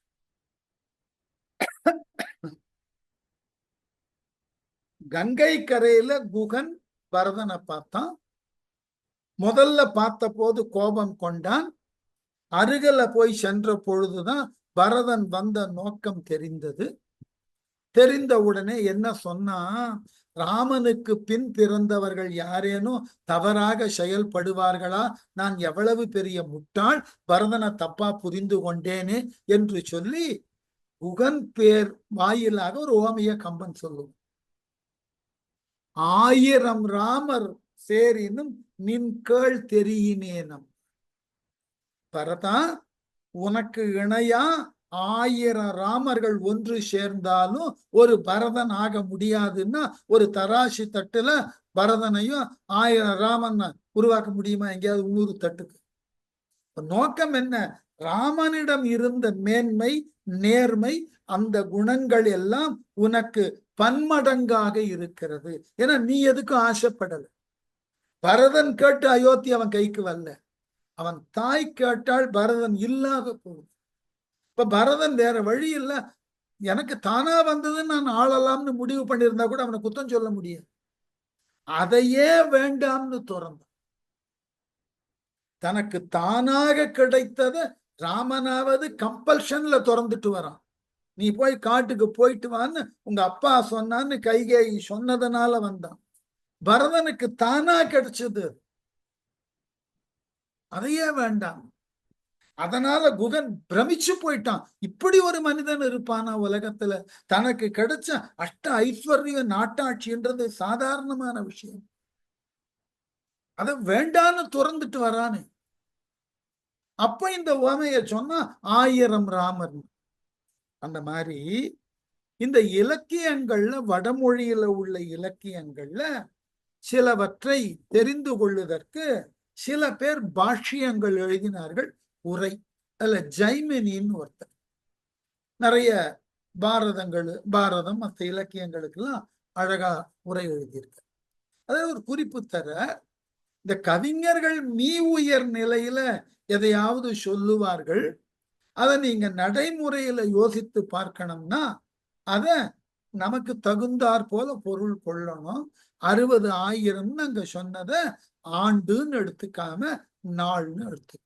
கங்கை கரையில குகன் பரதனை பார்த்தான். முதல்ல பார்த்த போது கோபம் கொண்டான். அருகில போய் சென்ற பொழுதுதான் பரதன் வந்த நோக்கம் தெரிந்தது. தெரிந்த உடனே என்ன சொன்னா, ராமனுக்கு பின் பிறந்தவர்கள் யாரேனும் தவறாக செயல்படுவார்களா? நான் எவ்வளவு பெரிய முட்டாள், பரதனை தப்பா புரிந்து கொண்டேனே என்று சொல்லி குகன் பேர் வாயிலாக ஒரு ஓமைய கம்பன் சொல்லுவோம். 1000 ராமர் சேரினும் நின் கேள் தெரியினேனம். பரதா, உனக்கு இணையா 1000 ராமர்கள் ஒன்று சேர்ந்தாலும் ஒரு பரதன் ஆக முடியாதுன்னா ஒரு தராசி தட்டுல பரதனையும் 1000 ராமன் உருவாக்க முடியுமா? எங்கேயாவது 100 தட்டுக்கு. நோக்கம் என்ன? ராமனிடம் இருந்த மேன்மை, நேர்மை, அந்த குணங்கள் எல்லாம் உனக்கு பன்மடங்காக இருக்கிறது. ஏன்னா நீ எதுக்கும் ஆசைப்படல. பரதன் கேட்டு அயோத்தி அவன் கைக்கு வரல, அவன் தாய் கேட்டால் பரதன் இல்லாத போகுது. இப்ப பரதன் வேற வழி இல்ல, எனக்கு தானா வந்ததுன்னு நான் ஆளலாம்னு முடிவு பண்ணியிருந்தா கூட அவனை குத்தம் சொல்ல முடியாது. அதையே வேண்டாம்னு துறந்தான். தனக்கு தானாக கிடைத்தத ராமனாவது கம்பல்ஷன்ல திறந்துட்டு வரான். நீ போய் காட்டுக்கு போயிட்டு வான்னு உங்க அப்பா சொன்னான்னு கைகேயி சொன்னதுனால வந்தான். பரதனுக்கு தானா கிடைச்சது, அதையே வேண்டாம். அதனால குகன் பிரமிச்சு போயிட்டான். இப்படி ஒரு மனிதன் இருப்பானா உலகத்துல? தனக்கு கிடைச்ச அஷ்ட ஐஸ்வர்ய நாட்டாட்சின்றது சாதாரணமான விஷயம். அத வேண்டான்னு துறந்துட்டு வரானே. அப்ப இந்த உவமைய சொன்னா 1000 ராமர். அந்த மாதிரி இந்த இலக்கியங்கள்ல, வடமொழியில உள்ள இலக்கியங்கள்ல சிலவற்றை தெரிந்து கொள்வதற்கு சில பேர் பாஷ்யங்கள் எழுதினார்கள், உரை. அதுல ஜைமினின்னு ஒருத்தர் நிறைய பாரதம் மற்ற இலக்கியங்களுக்கெல்லாம் அழகா உரை எழுதியிருக்க. அதாவது ஒரு குறிப்பு தர, இந்த கவிஞர்கள் உயர் நிலையில எதையாவது சொல்லுவார்கள், அதை நீங்க நடைமுறையில யோசித்து பார்க்கணும்னா அத நமக்கு தகுந்தாற் போல பொருள் கொள்ளணும். 60,000 அங்க சொன்னத ஆண்டுன்னு எடுத்துக்காம நாள்னு எடுத்துக்க.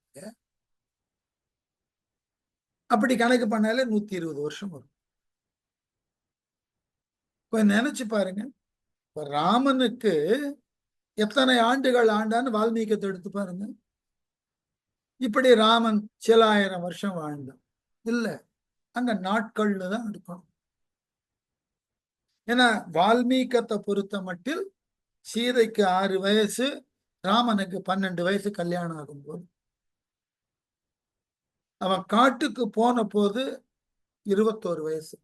அப்படி கணக்கு பண்ணாலே 120 வருஷம் வரும். கொஞ்சம் நினைச்சு பாருங்க, ராமனுக்கு எத்தனை ஆண்டுகள் ஆண்டான்னு வால்மீகத்தை எடுத்து பாருங்க. இப்படி ராமன் சில 1000 வருஷம் வாழ்ந்தான் இல்ல, அங்க நாட்கள்னு தான் எடுக்கணும். ஏன்னா வால்மீகத்தை பொறுத்த மட்டில் சீதைக்கு 6 வயசு, ராமனுக்கு 12 வயசு கல்யாணம் ஆகும்போது. அவன் காட்டுக்கு போன போது 21 வயசு.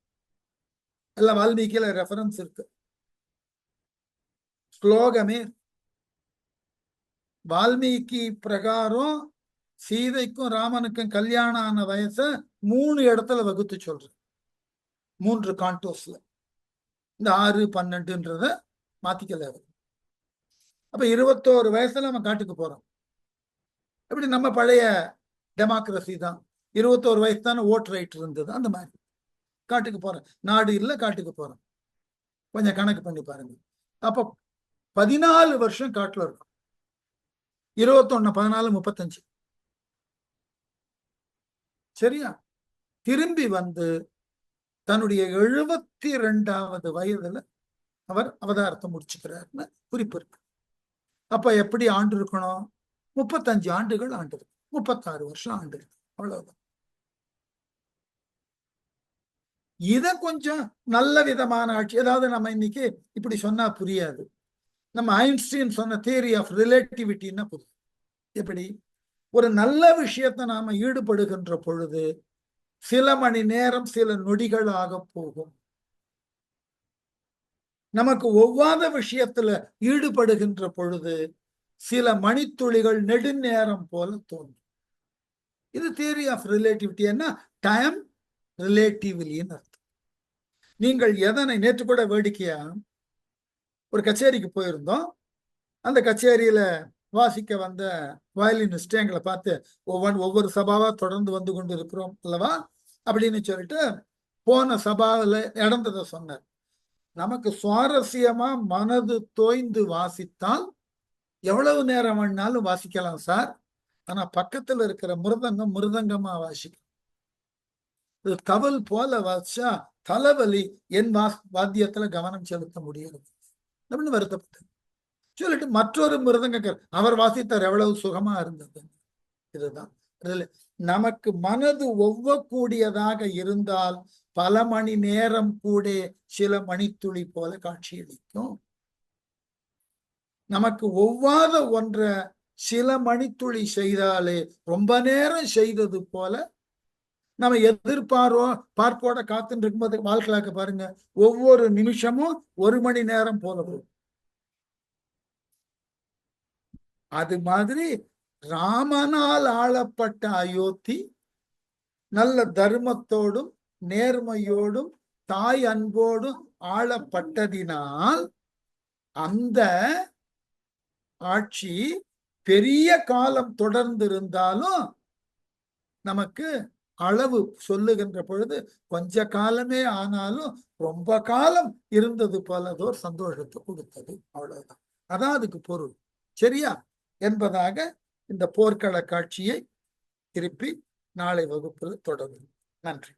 எல்லாம் வால்மீகியில ரெஃபரன்ஸ் இருக்கு, ஸ்லோகமே. வால்மீகி பிரகாரம் சீதைக்கும் ராமனுக்கும் கல்யாணம் ஆன வயச 3 இடத்துல வகுத்து சொல்ற, 3 கான்டோஸ்ல. இந்த 6, 12ன்றத மாத்திக்கல. அப்ப 21 வயசுல நம்ம காட்டுக்கு போறோம். எப்படி நம்ம பழைய டெமோக்ரஸி தான், 21 வயசு தானே ஓட் ரைட் இருந்தது. அந்த மாதிரி காட்டுக்கு போறேன், நாடு இல்ல காட்டுக்கு போறேன். கொஞ்சம் கணக்கு பண்ணி பாருங்க. அப்ப 14 வருஷம் காட்டுல இருக்கும். 21, 14, 35. சரியா? திரும்பி வந்து தன்னுடைய 72வது வயதுல அவர் அவதாரத்தை முடிச்சுக்கிறாருன்னு குறிப்பு இருக்கு. அப்ப எப்படி ஆண்டு இருக்கணும்? 35 ஆண்டுகள் ஆண்டு இருக்கு, 36 வருஷம் ஆண்டு இருக்கு, அவ்வளவுதான். இத கொஞ்சம் நல்ல விதமான ஆட்சி. ஏதாவது நம்ம இன்னைக்கு இப்படி சொன்னா புரியாது. நம்ம ஐன்ஸ்டீன் சொன்ன தியரி ஆஃப் ரிலேட்டிவிட்டின்னா புரியும். எப்படி ஒரு நல்ல விஷயத்தை நாம ஈடுபடுகின்ற பொழுது சில மணி நேரம் சில நொடிகள் ஆக போகும். நமக்கு ஒவ்வாத விஷயத்துல ஈடுபடுகின்ற பொழுது சில மணித்துளிகள் நெடுநேரம் போல தோன்றும். இது தியரி ஆஃப் ரிலேட்டிவிட்டி. என்ன டைம் ரிலேட்டிவ்லின்னு அர்த்தம். நீங்கள் எதனை நேற்று கூட வேடிக்கையா ஒரு கச்சேரிக்கு போயிருந்தோம். அந்த கச்சேரியில வாசிக்க வந்த வயலினிஸ்ட் எங்களை பார்த்து ஒவ்வொரு சபாவா தொடர்ந்து வந்து கொண்டு இருக்கிறோம் அல்லவா அப்படின்னு சொல்லிட்டு போன சபாவில் நடந்ததை சொன்னார். நமக்கு சுவாரஸ்யமா மனது தோய்ந்து வாசித்தால் எவ்வளவு நேரம் வேணாலும் வாசிக்கலாம் சார். ஆனா பக்கத்துல இருக்கிற மிருதங்கமா வாசிக்கும். இது தவல் போல வாசிச்சா தலைவலி, என் வாத்தியத்துல கவனம் செலுத்த முடியாது அப்படின்னு வருத்தப்பட்டது. சொல்லிட்டு மற்றொரு மிருதங்கர் அவர் வாசித்தார், எவ்வளவு சுகமா இருந்தது. இதுதான் நமக்கு மனது ஒவ்வக்கூடியதாக இருந்தால் பல மணி நேரம் கூட சில மணித்துளி போல காட்சியளிக்கும். நமக்கு ஒவ்வாத ஒன்ற சில மணித்துளி செய்தாலே ரொம்ப நேரம் செய்தது போல நம்ம பார்ப்போட காத்துட்டு இருக்கும்போது வாழ்க்கையாக்க பாருங்க, ஒவ்வொரு நிமிஷமும் 1 மணி நேரம் போல போகும். அது மாதிரி ராமனால் ஆளப்பட்ட அயோத்தி நல்ல தர்மத்தோடும் நேர்மையோடும் தாய் அன்போடும் ஆளப்பட்டதினால் அந்த ஆட்சி பெரிய காலம் தொடர்ந்து இருந்தாலும் நமக்கு அளவு சொல்லுகின்ற பொழுது கொஞ்ச காலமே ஆனாலும் ரொம்ப காலம் இருந்தது போலதோர் சந்தோஷத்தை கொடுத்தது. அவ்வளவுதான். அதான் அதுக்கு பொருள். சரியா என்பதாக இந்த போர்க்கள காட்சியை திருப்பி நாளை வகுப்பில் தொடரும். நன்றி.